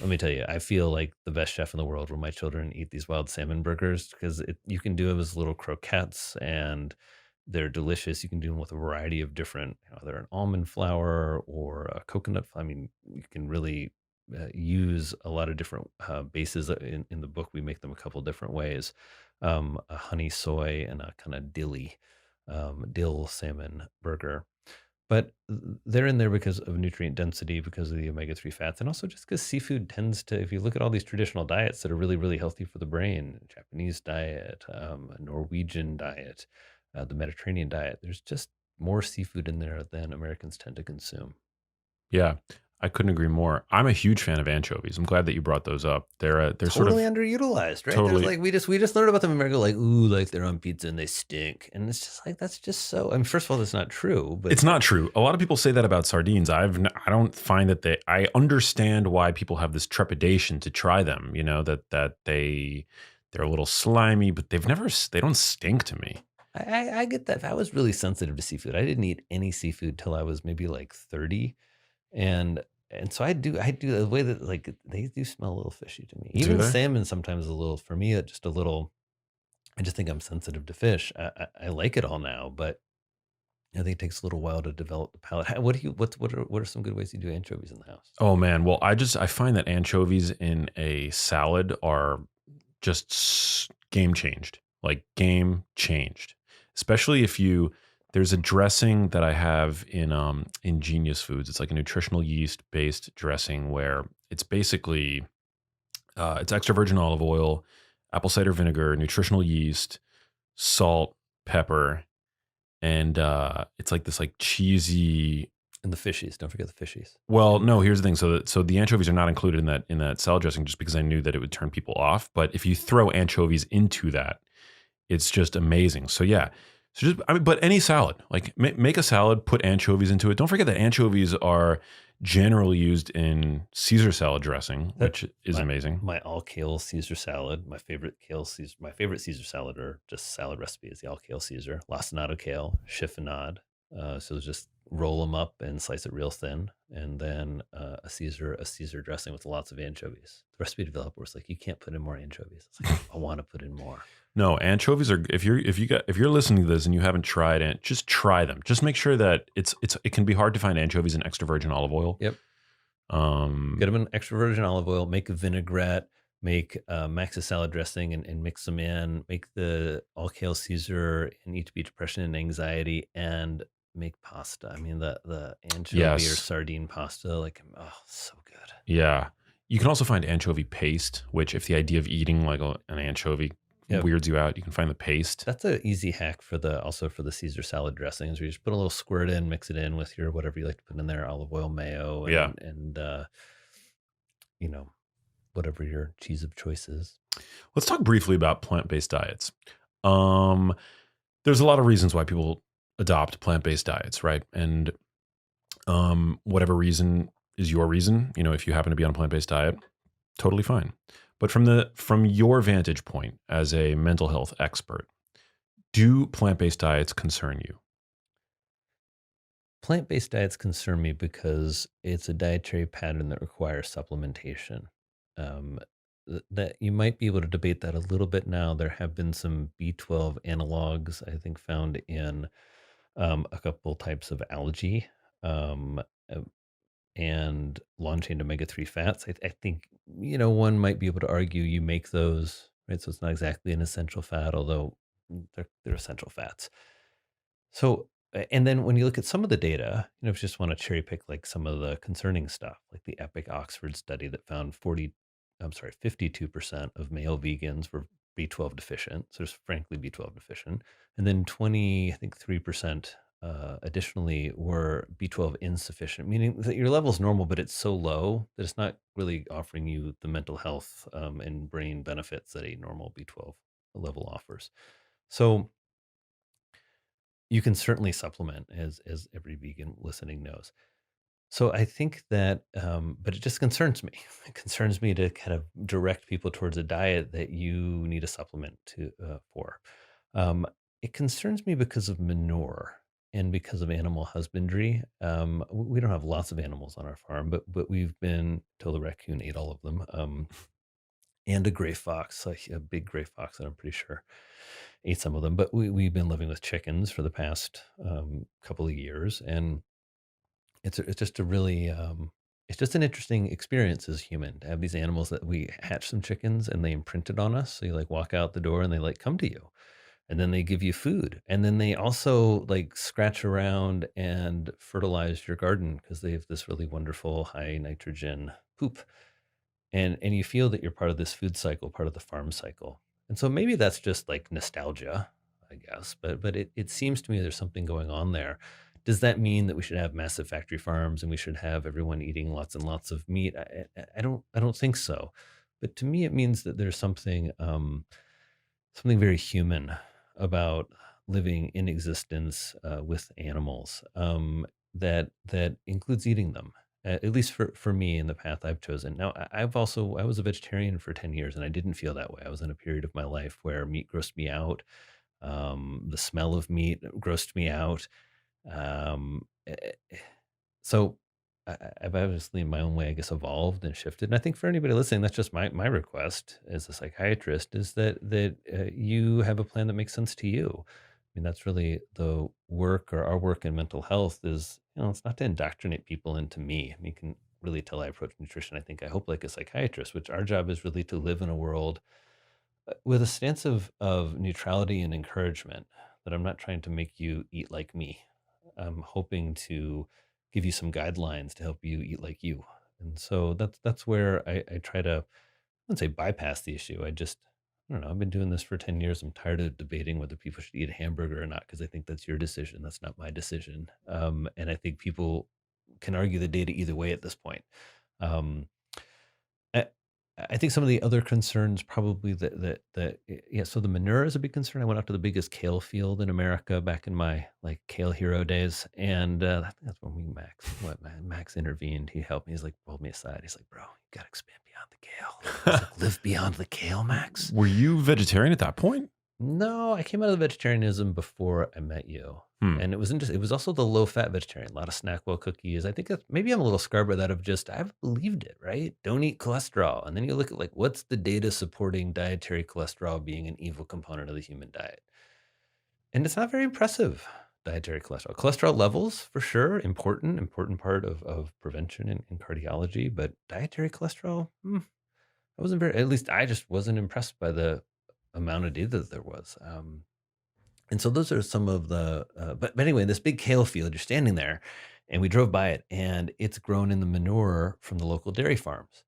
let me tell you, I feel like the best chef in the world when my children eat these wild salmon burgers because you can do them as little croquettes and they're delicious. You can do them with a variety of different, they're an almond flour or a coconut. I mean, you can really use a lot of different bases. In the book, we make them a couple different ways, a honey soy and a kind of dill salmon burger. But they're in there because of nutrient density, because of the omega-3 fats, and also just because seafood tends to, if you look at all these traditional diets that are really, really healthy for the brain, Japanese diet, a Norwegian diet, the Mediterranean diet, there's just more seafood in there than Americans tend to consume. Yeah, I couldn't agree more. I'm a huge fan of anchovies. I'm glad that you brought those up. They're sort Totally of underutilized, right? There's totally. like we just learned about them in America, like, ooh, like they're on pizza and they stink. And it's just like that's just so, I mean, first of all, that's not true, but It's not true. A lot of people say that about sardines. I don't find that I understand why people have this trepidation to try them. You know that they're a little slimy, but they don't stink to me. I get that. I was really sensitive to seafood. I didn't eat any seafood till I was maybe like 30. And and so I do the way that like they do smell a little fishy to me. Do Even they? salmon sometimes a little for me, just a little. I just think I'm sensitive to fish. I like it all now, but I think it takes a little while to develop the palate. What do you what are some good ways you do anchovies in the house? Oh man, well I find that anchovies in a salad are just game changed. Like game changed. Especially if you there's a dressing that I have in Genius Foods. It's like a nutritional yeast based dressing where it's basically it's extra virgin olive oil, apple cider vinegar, nutritional yeast, salt, pepper, and it's like this like cheesy. And the fishies, don't forget the fishies. Well, no, here's the thing. So the anchovies are not included in that salad dressing just because I knew that it would turn people off. But if you throw anchovies into that, it's just amazing. So yeah. So just but any salad, like make a salad, put anchovies into it. Don't forget that anchovies are generally used in Caesar salad dressing, That which is my amazing. my all kale Caesar salad, my favorite Caesar salad or just salad recipe is the all kale Caesar, lacinato kale, chiffonade. So just roll them up and slice it real thin, and then a Caesar dressing with lots of anchovies. The recipe developer was like, you can't put in more anchovies. It's like I want to put in more. No, anchovies are if you're listening to this and you haven't tried it, just try them. Just make sure that it can be hard to find anchovies in extra virgin olive oil. Yep. Um, Get them in extra virgin olive oil, make a vinaigrette, make Max's salad dressing and mix them in, make the all kale Caesar and eat to beat depression and anxiety, and make pasta. I mean, the anchovy or yes. sardine pasta, like, oh, so good. Yeah. You can also find anchovy paste, which if the idea of eating like an anchovy Yep. weirds you out, you can find the paste. That's an easy hack for the Caesar salad dressings where you just put a little squirt in, mix it in with your whatever you like to put in there, olive oil, mayo, Yeah. and you know, whatever your cheese of choice is. Let's talk briefly about plant-based diets. Um, there's a lot of reasons why people adopt plant-based diets, right? And whatever reason is your reason, if you happen to be on a plant-based diet, totally fine. But from your vantage point as a mental health expert, do plant-based diets concern you? Plant-based diets concern me because it's a dietary pattern that requires supplementation. Um, that you might be able to debate that a little bit now. There have been some B12 analogs, I think, found in a couple types of algae um, uh, and long-chain omega-3 fats. I think, one might be able to argue you make those, right? So it's not exactly an essential fat, although they're essential fats. So, and then when you look at some of the data, if you just want to cherry pick like some of the concerning stuff, like the Epic Oxford study that found 52% of male vegans were B12 deficient. So just frankly B12 deficient. And then 20, I think 3% additionally were B12 insufficient, meaning that your level is normal, but it's so low that it's not really offering you the mental health and brain benefits that a normal B12 level offers. So you can certainly supplement, as every vegan listening knows. So I think that, but it just concerns me. It concerns me to kind of direct people towards a diet that you need a supplement to for. Um, it concerns me because of manure and because of animal husbandry. We don't have lots of animals on our farm, but we've been till the raccoon ate all of them, and a gray fox, like a big gray fox that I'm pretty sure ate some of them. But we've been living with chickens for the past couple of years, and it's just a really it's just an interesting experience as human to have these animals that we hatch some chickens and they imprint it on us. So you like walk out the door and they like come to you, and then they give you food, and then they also like scratch around and fertilize your garden because they have this really wonderful high nitrogen poop, and you feel that you're part of this food cycle, part of the farm cycle. And so maybe that's just like nostalgia, I guess, but it seems to me there's something going on there. Does that mean that we should have massive factory farms and we should have everyone eating lots and lots of meat? I don't think so. But to me, it means that there's something very human about living in existence with animals, that includes eating them. At least for me, in the path I've chosen. Now, I was a vegetarian for 10 years, and I didn't feel that way. I was in a period of my life where meat grossed me out. The smell of meat grossed me out. Um, eh, eh, so I've obviously, in my own way, I guess, evolved and shifted. And I think for anybody listening, that's just my request as a psychiatrist, is that you have a plan that makes sense to you. I mean, that's really the work, or our work in mental health is, it's not to indoctrinate people into me. I mean, you can really tell I approach nutrition, I hope, like a psychiatrist, which our job is really to live in a world with a stance of neutrality and encouragement, that I'm not trying to make you eat like me. I'm hoping to give you some guidelines to help you eat like you. And so that's where I try to, I wouldn't say bypass the issue. I don't know. I've been doing this for 10 years. I'm tired of debating whether people should eat a hamburger or not, because I think that's your decision. That's not my decision. And I think people can argue the data either way at this point. Um, I I think some of the other concerns, probably yeah, so the manure is a big concern. I went out to the biggest kale field in America back in my like kale hero days, and I think that's when Max intervened. He helped me. He's like pulled me aside. He's like, "Bro, you gotta expand beyond the kale." He's like, "Live beyond the kale, Max." Were you vegetarian at that point? No, I came out of vegetarianism before I met you. Hmm. And it was interesting. It was also the low fat vegetarian, a lot of Snackwell cookies. I think maybe I'm a little scarred by that, of just, I've believed it, right? Don't eat cholesterol. And then you look at like, what's the data supporting dietary cholesterol being an evil component of the human diet? And it's not very impressive, dietary cholesterol. Cholesterol levels, for sure, important part of prevention in cardiology. But dietary cholesterol, I wasn't very, at least I just wasn't impressed by the amount of data that there was. And so those are some of the, but anyway, this big kale field, you're standing there, and we drove by it, and it's grown in the manure from the local dairy farms.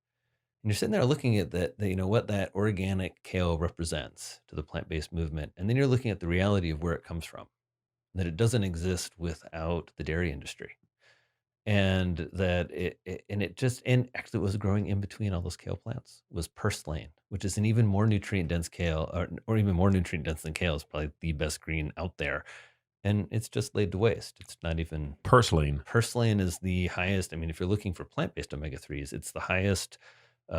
And you're sitting there looking at what that organic kale represents to the plant-based movement. And then you're looking at the reality of where it comes from, that it doesn't exist without the dairy industry. And that and actually, it was growing in between all those kale plants was purslane, which is an even more nutrient dense kale, or even more nutrient dense than kale. Is probably the best green out there, and it's just laid to waste. It's not even. Purslane. Purslane is the highest. I mean, if you're looking for plant-based omega-3s, it's the highest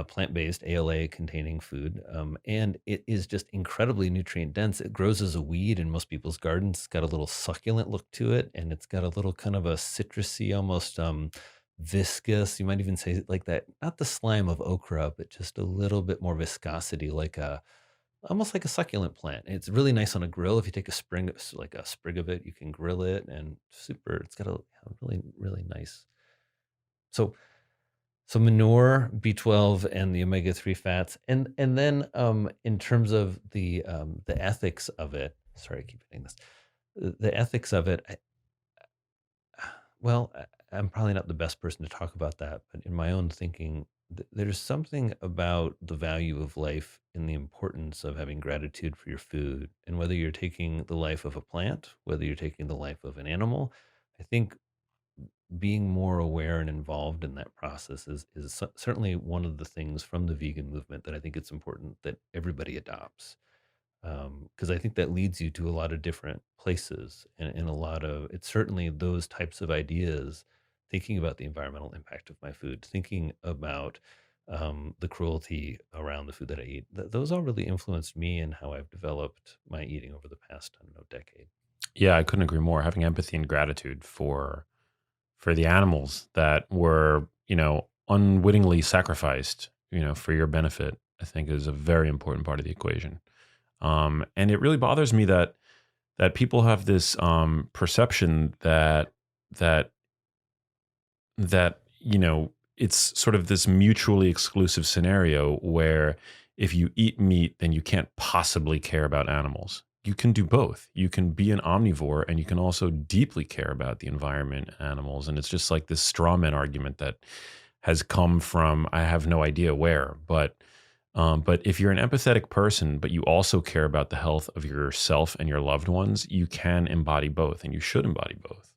plant-based ALA containing food. And it is just incredibly nutrient dense. It grows as a weed in most people's gardens. It's got a little succulent look to it, and it's got a little kind of a citrusy, almost viscous. You might even say like that, not the slime of okra, but just a little bit more viscosity, almost like a succulent plant. It's really nice on a grill. If you take like a sprig of it, you can grill it, and super. It's got a really, really nice. So manure, B12, and the omega-3 fats, and then in terms of the ethics of it. Sorry, I keep hitting this. The ethics of it. Well, I'm probably not the best person to talk about that, but in my own thinking, there's something about the value of life and the importance of having gratitude for your food. And whether you're taking the life of a plant, whether you're taking the life of an animal, I think being more aware and involved in that process is certainly one of the things from the vegan movement that I think it's important that everybody adopts. Because I think that leads you to a lot of different places, and a lot of it's certainly those types of ideas, thinking about the environmental impact of my food, thinking about the cruelty around the food that I eat. Those all really influenced me and how I've developed my eating over the past, I don't know, decade. Yeah, I couldn't agree more. Having empathy and gratitude for the animals that were, unwittingly sacrificed, for your benefit, I think is a very important part of the equation. And it really bothers me that people have this perception that it's sort of this mutually exclusive scenario where if you eat meat, then you can't possibly care about animals. You can do both. You can be an omnivore and you can also deeply care about the environment, animals. And it's just like this straw man argument that has come from I have no idea where. But if you're an empathetic person, but you also care about the health of yourself and your loved ones, you can embody both and you should embody both.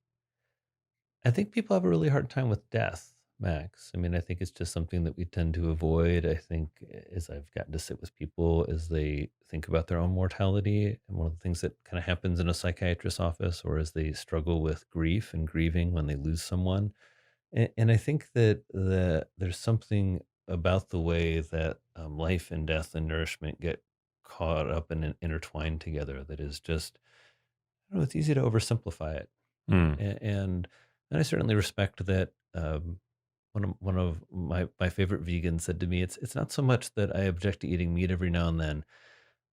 I think people have a really hard time with death, Max. I mean, I think it's just something that we tend to avoid. I think as I've gotten to sit with people as they think about their own mortality, and one of the things that kind of happens in a psychiatrist's office, or as they struggle with grief and grieving when they lose someone. And I think that there's something about the way that life and death and nourishment get caught up and intertwined together that is just, I don't know, it's easy to oversimplify it. Mm. And I certainly respect that. One of my favorite vegans said to me, "It's not so much that I object to eating meat every now and then.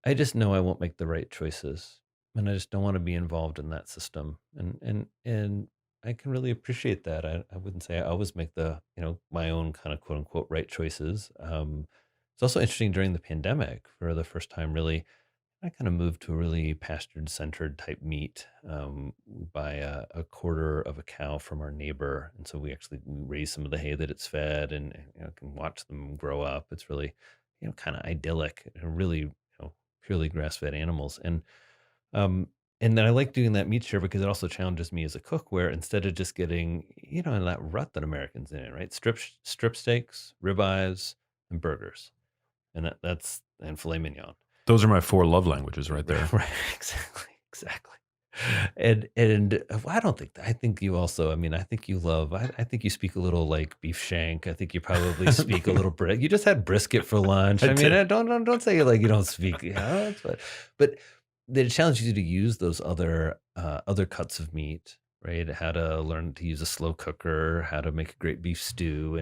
I just know I won't make the right choices, and I just don't want to be involved in that system." And I can really appreciate that. I wouldn't say I always make the my own kind of quote unquote right choices. It's also interesting during the pandemic for the first time, really I kind of moved to a really pastured centered type meat. We buy a quarter of a cow from our neighbor. And so we actually raise some of the hay that it's fed and can watch them grow up. It's really, kind of idyllic and really, purely grass fed animals. Um, and then I like doing that meat share because it also challenges me as a cook where instead of just getting, in that rut that Americans in, right? Strip steaks, ribeyes, and burgers. And and filet mignon. Those are my four love languages right there. Right, exactly, exactly. And well, I don't think that. I think you also. I mean, I think you love. I think you speak a little like beef shank. I think you probably speak a little brisket. You just had brisket for lunch. I I mean, did. don't say like you don't speak. That's but it challenges you to use those other cuts of meat, right? How to learn to use a slow cooker, how to make a great beef stew,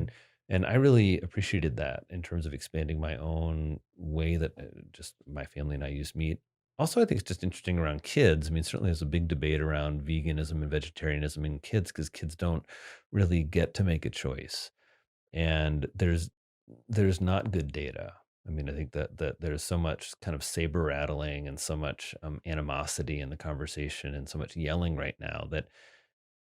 and I really appreciated that in terms of expanding my own way that just my family and I use meat. Also, I think it's just interesting around kids. I mean, certainly there's a big debate around veganism and vegetarianism in kids because kids don't really get to make a choice. And there's not good data. I mean, I think that there's so much kind of saber rattling and so much animosity in the conversation and so much yelling right now that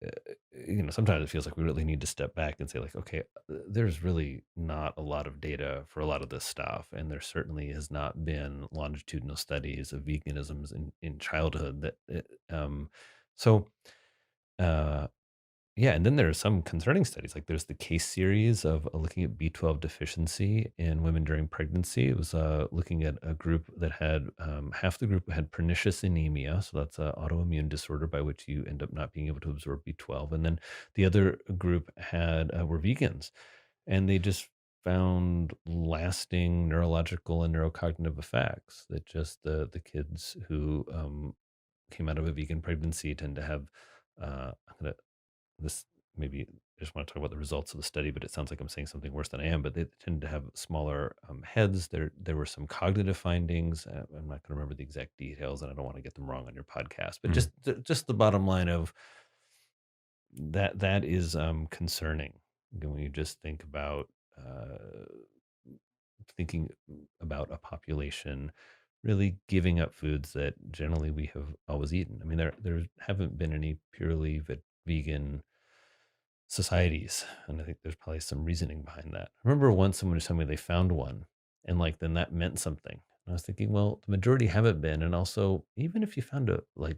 uh, sometimes it feels like we really need to step back and say like, okay, there's really not a lot of data for a lot of this stuff, and there certainly has not been longitudinal studies of veganisms in childhood that so uh yeah, and then there are some concerning studies. Like there's the case series of looking at B12 deficiency in women during pregnancy. It was looking at a group that had half the group had pernicious anemia. So that's an autoimmune disorder by which you end up not being able to absorb B12. And then the other group had were vegans. And they just found lasting neurological and neurocognitive effects that just the kids who came out of a vegan pregnancy tend to have I'm gonna this maybe I just want to talk about the results of the study, but it sounds like I'm saying something worse than I am. But they tend to have smaller heads. There were some cognitive findings. I'm not going to remember the exact details, and I don't want to get them wrong on your podcast. But Mm. just the bottom line of that is concerning when you just think about thinking about a population really giving up foods that generally we have always eaten. I mean, there haven't been any purely vegan societies, and I think there's probably some reasoning behind that. I remember once someone was telling me they found one, and like then that meant something. And I was thinking, well, the majority haven't been, and also even if you found a like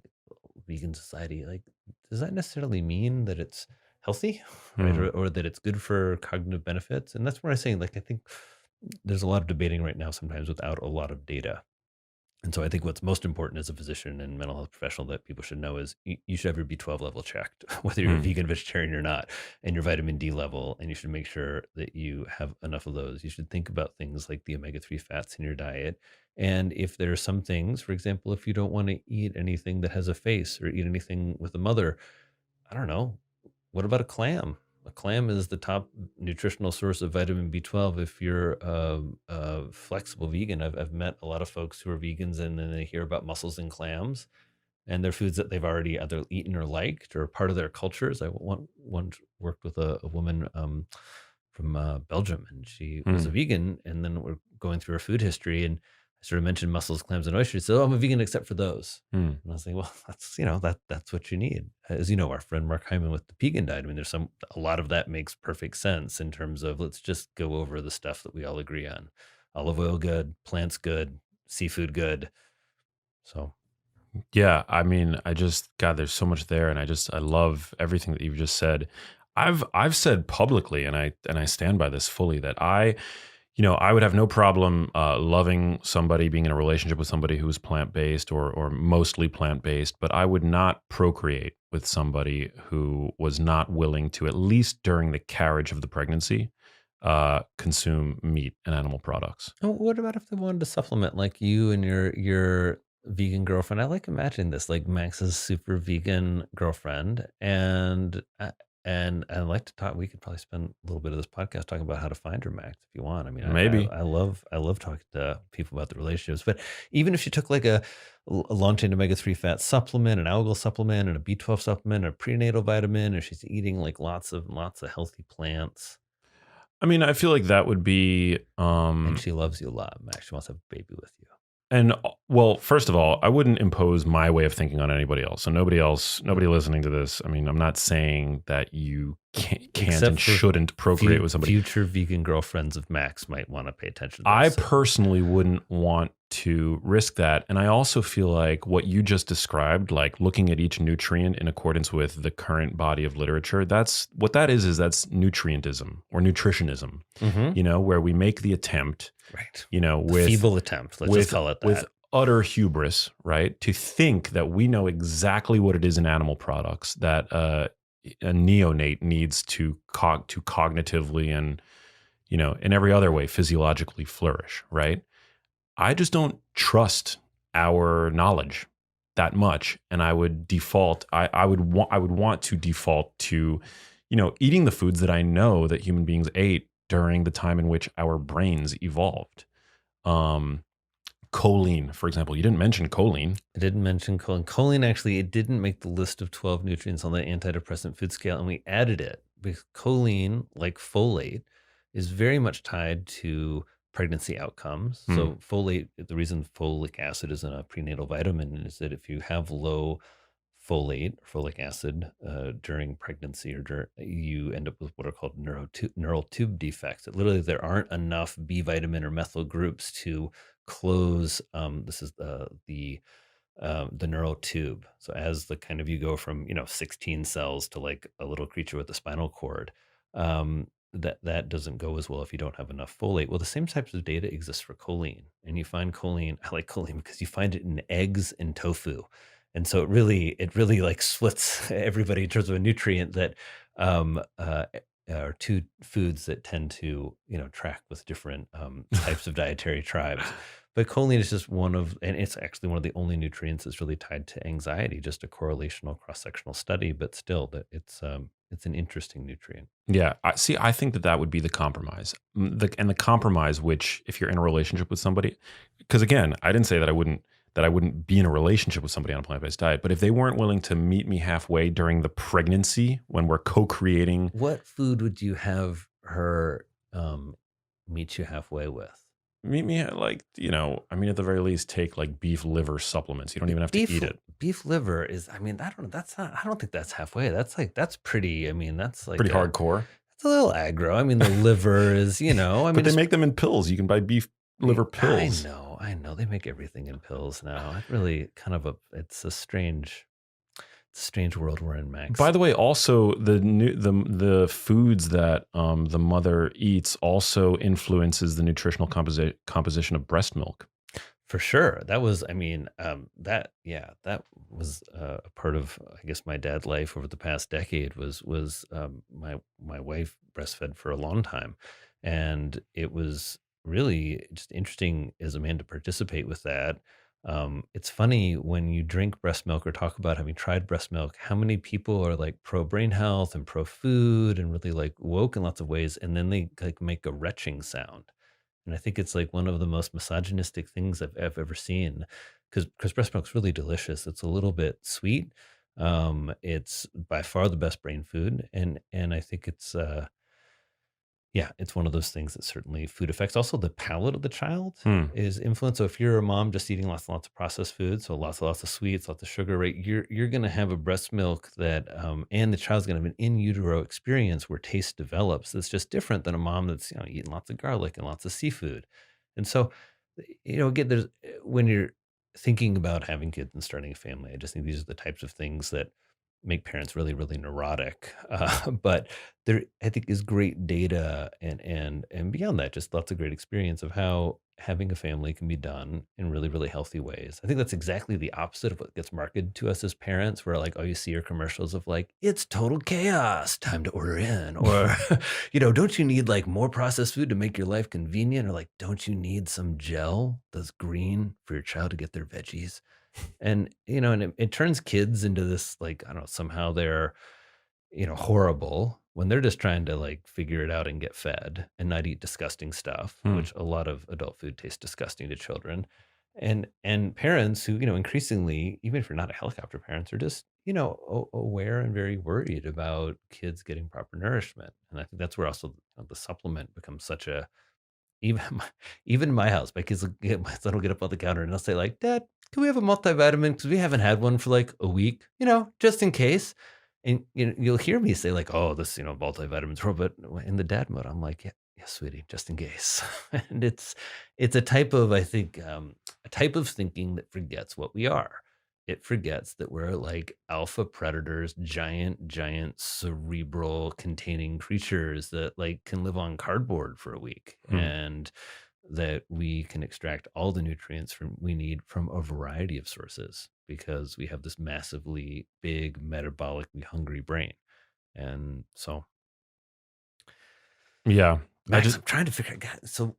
vegan society, like does that necessarily mean that it's healthy, right, Hmm. or that it's good for cognitive benefits? And that's where I'm saying, like, I think there's a lot of debating right now, sometimes without a lot of data. And so I think what's most important as a physician and mental health professional that people should know is you should have your B12 level checked, whether you're a Hmm. vegan, vegetarian or not, and your vitamin D level. And you should make sure that you have enough of those. You should think about things like the omega-3 fats in your diet. And if there are some things, for example, if you don't want to eat anything that has a face or eat anything with a mother, I don't know. What about a clam? A clam is the top nutritional source of vitamin B12 if you're a flexible vegan. I've met a lot of folks who are vegans and then they hear about mussels and clams and they're foods that they've already either eaten or liked or part of their cultures. I once worked with a woman from Belgium, and she was Hmm. a vegan. And then we're going through her food history, and I sort of mentioned mussels, clams, and oysters. So, "Oh, I'm a vegan except for those." Hmm. And I was like, "Well, that's that's what you need." As you know, our friend Mark Hyman with the vegan diet. I mean, there's a lot of that makes perfect sense in terms of let's just go over the stuff that we all agree on: olive oil good, plants good, seafood good. So. Yeah, I mean, God, there's so much there, and I love everything that you've just said. I've said publicly, and I stand by this fully that I would have no problem loving somebody, being in a relationship with somebody who is plant based or mostly plant based, but I would not procreate with somebody who was not willing to, at least during the carriage of the pregnancy, consume meat and animal products. Oh, what about if they wanted to supplement like you and your vegan girlfriend? I like imagining this, like Max's super vegan girlfriend, and I'd like to talk. We could probably spend a little bit of this podcast talking about how to find her, Max, if you want. I mean, Maybe. I love talking to people about the relationships. But even if she took like a long chain omega-3 fat supplement, an algal supplement, and a B12 supplement, a prenatal vitamin, and she's eating like lots of healthy plants, I mean, I feel like that would be and she loves you a lot, Max. She wants to have a baby with you. And well, first of all, I wouldn't impose my way of thinking on anybody else. So nobody listening to this. I mean, I'm not saying that you can't Except and for shouldn't procreate with somebody. future vegan girlfriends of Max might want to pay attention to I this. So, personally wouldn't want to risk that. And I also feel like what you just described, like looking at each nutrient in accordance with the current body of literature, that's what that is that's nutrientism or nutritionism, mhm, where we make the attempt, right. A with feeble attempt. Let's just call it with that. utter hubris, right? To think that we know exactly what it is in animal products that a neonate needs to cognitively and in every other way physiologically flourish, right? I just don't trust our knowledge that much, and I would default. I would want to default to, eating the foods that I know that human beings ate during the time in which our brains evolved. Um, Choline, for example. You didn't mention choline. I didn't mention choline. Choline actually, it didn't make the list of 12 nutrients on the antidepressant food scale, and we added it because choline, like folate, is very much tied to pregnancy outcomes. Hmm. So folate, the reason folic acid isn't a prenatal vitamin is that if you have low folate or folic acid during pregnancy you end up with what are called neural tube defects. That literally there aren't enough B vitamin or methyl groups to close. This is the neural tube. So as the kind of you go from 16 cells to like a little creature with a spinal cord, that doesn't go as well if you don't have enough folate. Well, the same types of data exists for choline, and you find choline. I like choline because you find it in eggs and tofu, and so it really like splits everybody in terms of a nutrient that um, uh, are two foods that tend to track with different types of dietary tribes. But choline is just and it's actually one of the only nutrients that's really tied to anxiety. Just a correlational cross-sectional study, but still, that it's an interesting nutrient. Yeah, I think that would be the compromise. And the compromise, which if you're in a relationship with somebody, because again, I didn't say that I wouldn't be in a relationship with somebody on a plant-based diet, but if they weren't willing to meet me halfway during the pregnancy when we're co-creating, What food would you have her meet you halfway with? meet me at like, I mean, at the very least, take like beef liver supplements. You don't even have to Beef eat it. beef liver is, I mean, I don't know. That's not. I don't think that's halfway. That's pretty. I mean, that's like Pretty hardcore. it's a little aggro. I mean, the liver is, I But mean, they it's make them in pills. You can buy beef liver pills. I know. They make everything in pills now. It really kind of it's a strange world we're in, Max. By the way, also the foods that the mother eats also influences the nutritional composition of breast milk. For sure. That was, I mean, that was a part of, I guess, my dad's life over the past decade was my wife breastfed for a long time, and it was really just interesting as a man to participate with that. It's funny when you drink breast milk or talk about having tried breast milk, how many people are like pro brain health and pro food and really like woke in lots of ways, and then they like make a retching sound. And I think it's like one of the most misogynistic things I've ever seen, because breast milk's really delicious. It's a little bit sweet. It's by far the best brain food, and I think it's yeah, it's one of those things that certainly food affects. Also, the palate of the child Hmm. is influenced. So if you're a mom just eating lots and lots of processed food, so lots of sweets, lots of sugar, right? You're going to have a breast milk that, and the child's going to have an in utero experience where taste develops. That's just different than a mom that's eating lots of garlic and lots of seafood. And so, again, there's when you're thinking about having kids and starting a family, I just think these are the types of things that make parents really, really neurotic. But there, I think, is great data and beyond that, just lots of great experience of how having a family can be done in really, really healthy ways. I think that's exactly the opposite of what gets marketed to us as parents, where like, oh, you see your commercials of like, it's total chaos, time to order in, or don't you need like more processed food to make your life convenient, or like, don't you need some gel that's green for your child to get their veggies? And it turns kids into this, like, I don't know, somehow they're horrible when they're just trying to like figure it out and get fed and not eat disgusting stuff, Hmm. which a lot of adult food tastes disgusting to children. And parents who increasingly, even if you're not a helicopter parents, are just aware and very worried about kids getting proper nourishment. And I think that's where also the supplement becomes such a, even even in my house, my kids will my son will get up on the counter and I'll say like, "Dad, can we have a multivitamin? Because we haven't had one for like a week, just in case." And you'll hear me say like, "Oh, this multivitamins," but in the dad mode, I'm like, "Yeah, yeah, sweetie, just in case." And it's a type of, I think, a type of thinking that forgets what we are. It forgets that we're like alpha predators, giant cerebral containing creatures that like can live on cardboard for a week, Hmm. and that we can extract all the nutrients we need from a variety of sources because we have this massively big metabolically hungry brain. And so, Yeah. I Max, just I'm trying to figure out. God, so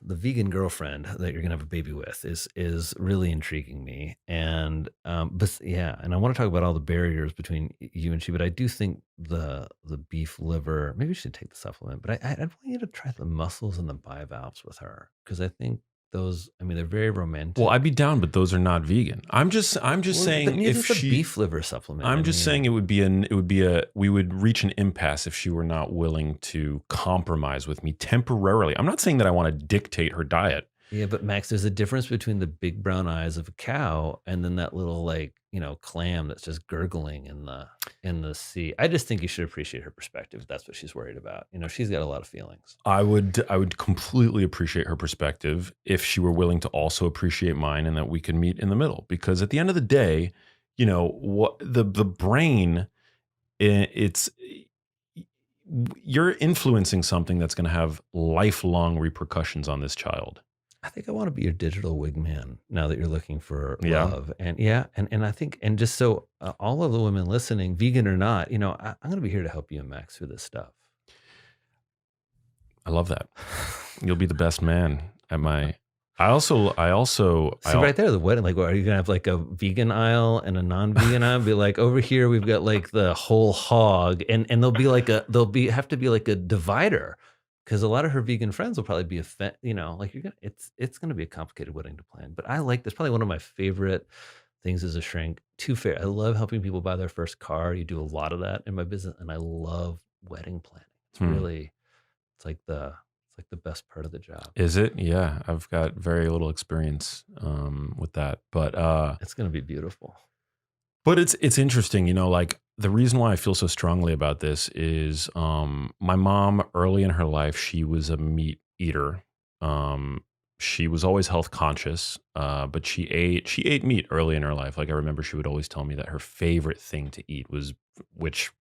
the vegan girlfriend that you're gonna have a baby with is really intriguing me, and yeah, and I want to talk about all the barriers between you and she. But I do think the beef liver. Maybe you should take the supplement. But I'd want you to try the mussels and the bivalves with her because I think those. I mean, they're very well, romantic. I'd be down, but those are not vegan. I'm just Well, but saying neither if is the she beef liver supplement. I I'm just saying mean, we would reach an impasse if she were not willing to compromise with me temporarily. I'm not saying that I want to dictate her diet. yeah, but Max, there's a difference between the big brown eyes of a cow and then that little like, clam that's just gurgling in the sea. I just think you should appreciate her perspective. If that's what she's worried about. She's got a lot of feelings. I would completely appreciate her perspective if she were willing to also appreciate mine and that we could meet in the middle. Because at the end of the day, what the brain, it's you're influencing something that's going to have lifelong repercussions on this child. I think I want to be your digital wingman now that you're looking for Yeah, love. And yeah, and I think, and just so all of the women listening, vegan or not, I'm going to be here to help you and Max through this stuff. I love that. You'll be the best man at my. I See right there, the wedding. Like, what, are you gonna have like a vegan aisle and a non-vegan aisle? Be like, over here we've got like the whole hog, and have to be like a divider, because a lot of her vegan friends will probably be like you're gonna. It's gonna be a complicated wedding to plan. But I like this. Probably one of my favorite things as a shrink. Too fair. I love helping people buy their first car. You do a lot of that in my business, and I love wedding planning. It's Hmm. really, it's like It's like the best part of the job. Is it? Yeah, I've got very little experience with that, It's going to be beautiful. but it's interesting, like the reason why I feel so strongly about this is my mom early in her life, she was a meat eater. Um, she was always health conscious, but she ate meat early in her life. Like I remember she would always tell me that her favorite thing to eat was, which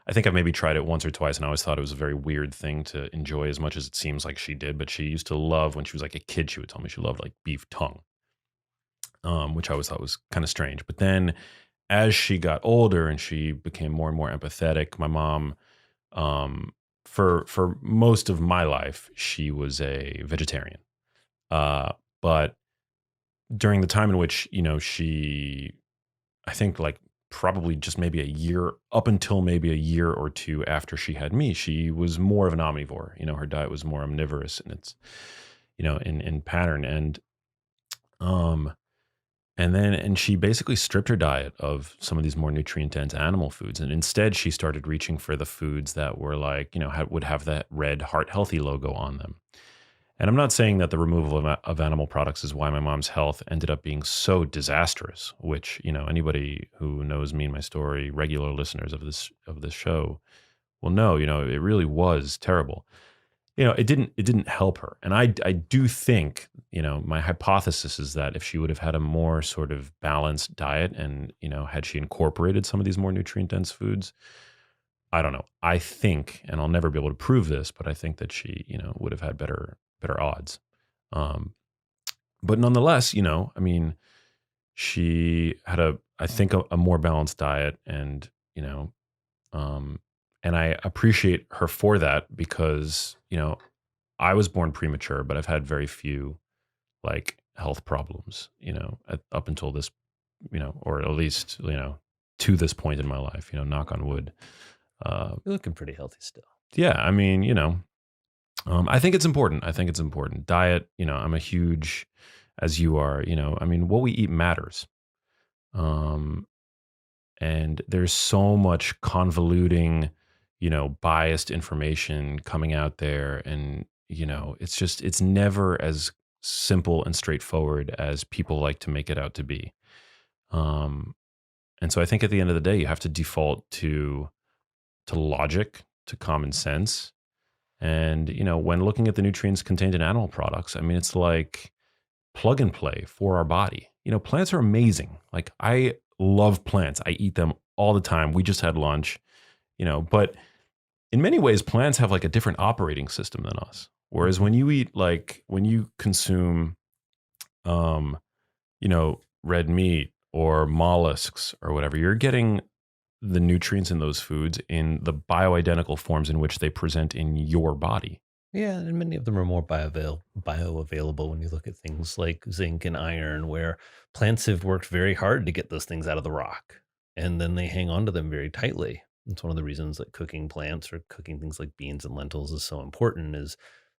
I think I've maybe tried it once or twice, and I always thought it was a very weird thing to enjoy as much as it seems like she did. But she used to love, when she was like a kid, she would tell me she loved like beef tongue, which I always thought was kind of strange. But then as she got older and she became more and more empathetic, my mom, um, for most of my life, she was a vegetarian. Uh, but during the time in which she, I think like probably just maybe a year up until maybe a year or two after she had me, she was more of an omnivore. Her diet was more omnivorous in its, in pattern. Um, and she basically stripped her diet of some of these more nutrient dense animal foods. And instead she started reaching for the foods that were like, would have that red heart healthy logo on them. And I'm not saying that the removal of animal products is why my mom's health ended up being so disastrous, which, anybody who knows me and my story, regular listeners of this show will know, it really was terrible. It didn't help her. And I do think, my hypothesis is that if she would have had a more sort of balanced diet and, had she incorporated some of these more nutrient dense foods, I don't know. I think, and I'll never be able to prove this, but I think that she, would have had better odds. Um, but nonetheless, I mean, she had I think a more balanced diet, and um, and I appreciate her for that because I was born premature, but I've had very few like health problems, up until this, or at least to this point in my life, knock on wood. You're looking pretty healthy still. Yeah, I mean, I think it's important. I think it's important. Diet, I'm a huge, as you are, I mean, what we eat matters. Um, and there's so much convoluting, biased information coming out there. And, it's never as simple and straightforward as people like to make it out to be. Um, and so I think at the end of the day, you have to default to logic, to common sense. And, when looking at the nutrients contained in animal products, I mean, it's like plug and play for our body. Plants are amazing. Like, I love plants. I eat them all the time. We just had lunch, but in many ways, plants have like a different operating system than us. Whereas when you eat, like, when you consume, um, red meat or mollusks or whatever, you're getting the nutrients in those foods in the bioidentical forms in which they present in your body. Yeah, and many of them are more bioavailable when you look at things like zinc and iron, where plants have worked very hard to get those things out of the rock, and then they hang on to them very tightly. It's one of the reasons that cooking plants or cooking things like beans and lentils is so important, is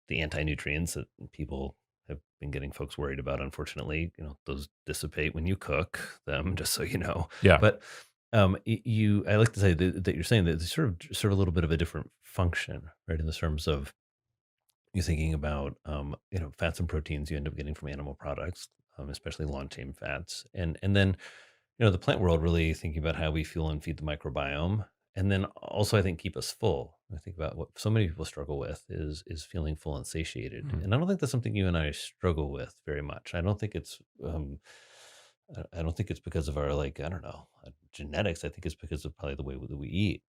the anti-nutrients that people have been getting folks worried about. Unfortunately, those dissipate when you cook them, just so you know. Yeah. But I like to say that you're saying that they serve a little bit of a different function, right? In the terms of, you're thinking about, fats and proteins you end up getting from animal products, especially long chain fats, and then the plant world, really thinking about how we fuel and feed the microbiome, and then also I think keep us full. I think about what so many people struggle with is feeling full and satiated, Mhm. and I don't think that's something you and I struggle with very much. I don't think it's I don't think it's because of our, like, I don't know, genetics. I think it's because of probably the way that we eat.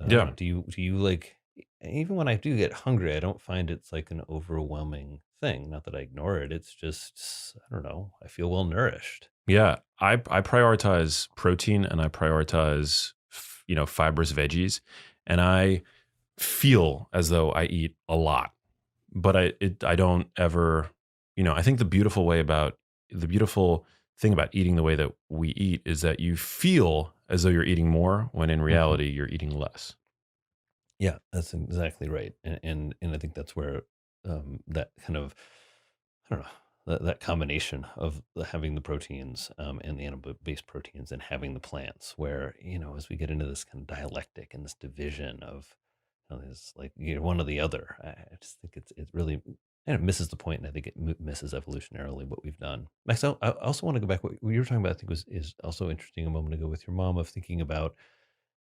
Yeah. Do you like, even when I do get hungry, I don't find it's like an overwhelming thing. Not that I ignore it. It's just, I don't know. I feel well nourished. Yeah. I prioritize protein and I prioritize, fibrous veggies. And I feel as though I eat a lot, but I don't ever, I think the beautiful thing about eating the way that we eat is that you feel as though you're eating more when in Mhm. reality you're eating less. Yeah, that's exactly right. And I think that's where that kind of, I don't know, that combination of having the proteins, and the animal-based proteins, and having the plants, where, as we get into this kind of dialectic and this division of It's like you're one or the other. I just think it really and it misses the point, and I think it misses evolutionarily what we've done. Max, I also want to go back. What you were talking about, I think, is also interesting a moment ago with your mom, of thinking about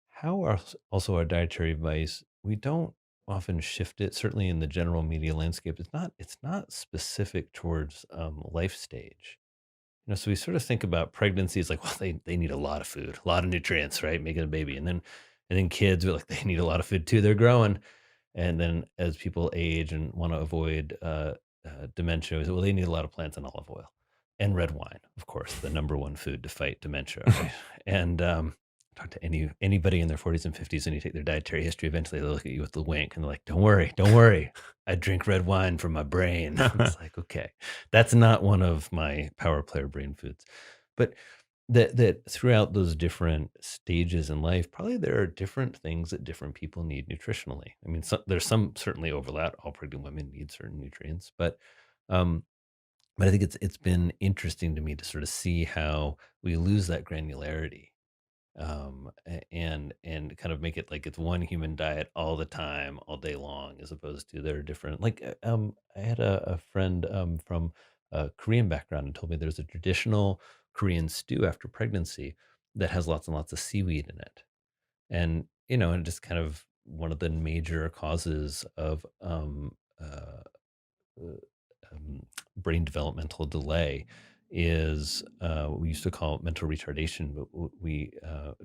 how also our dietary advice, we don't often shift it. Certainly in the general media landscape, it's not specific towards life stage. So we sort of think about pregnancy as like, well, they need a lot of food, a lot of nutrients, right? Making a baby, and then kids are like, they need a lot of food too. They're growing, and then as people age and want to avoid dementia, well, they need a lot of plants and olive oil and red wine, of course, the number one food to fight dementia. Right? And talk to anybody in their 40s and 50s, and you take their dietary history, eventually they look at you with the wink and they're like, don't worry. I drink red wine for my brain. It's like, okay, that's not one of my power player brain foods. But that throughout those different stages in life, probably there are different things that different people need nutritionally. I mean, there's some certainly overlap. All pregnant women need certain nutrients, um, but I think it's been interesting to me to sort of see how we lose that granularity, and kind of make it like it's one human diet all the time, all day long, as opposed to there are different. Like I had a friend from a Korean background and told me there's a traditional Korean stew after pregnancy that has lots and lots of seaweed in it, and and just kind of one of the major causes of uh, brain developmental delay is what we used to call mental retardation, but what we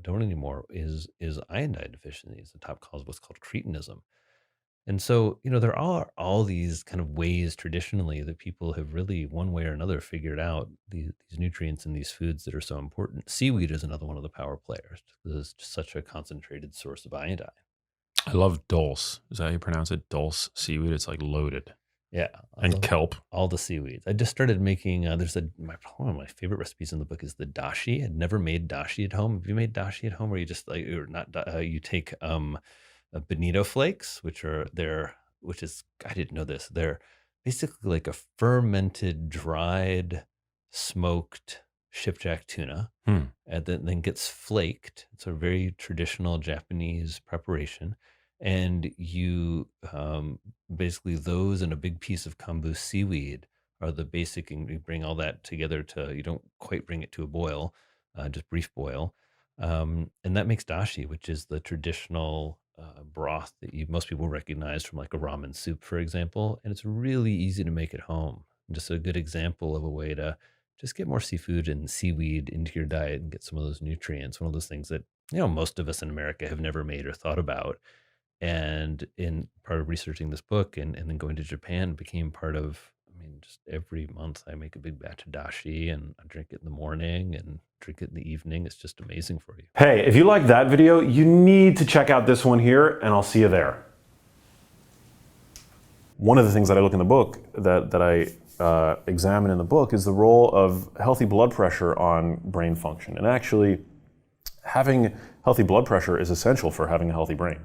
don't anymore is iodine deficiency. It's the top cause of what's called cretinism. And so, there are all these kind of ways traditionally that people have really, one way or another, figured out these nutrients in these foods that are so important. Seaweed is another one of the power players. It's just such a concentrated source of iodine. I love dulse. Is that how you pronounce it? Dulse seaweed. It's like loaded. Yeah, And kelp. all the seaweeds. I just started making. There's one of my favorite recipes in the book is the dashi. I'd never made dashi at home. Have you made dashi at home, where you just like, or not? You take bonito flakes, which is, I didn't know this. They're basically like a fermented, dried, smoked shipjack tuna, Hmm. and then gets flaked. It's a very traditional Japanese preparation, and you basically those and a big piece of kombu seaweed are the basic, and you bring all that together to, you don't quite bring it to a boil, just brief boil, and that makes dashi, which is the traditional broth that most people recognize from like a ramen soup, for example, and it's really easy to make at home. Just a good example of a way to just get more seafood and seaweed into your diet and get some of those nutrients. One of those things that most of us in America have never made or thought about, and in part of researching this book and then going to Japan became part of. I mean, just every month I make a big batch of dashi, and I drink it in the morning and drink it in the evening. It's just amazing for you. Hey, if you like that video, you need to check out this one here, and I'll see you there. One of the things that I look in the book, that I examine in the book, is the role of healthy blood pressure on brain function. And actually, having healthy blood pressure is essential for having a healthy brain.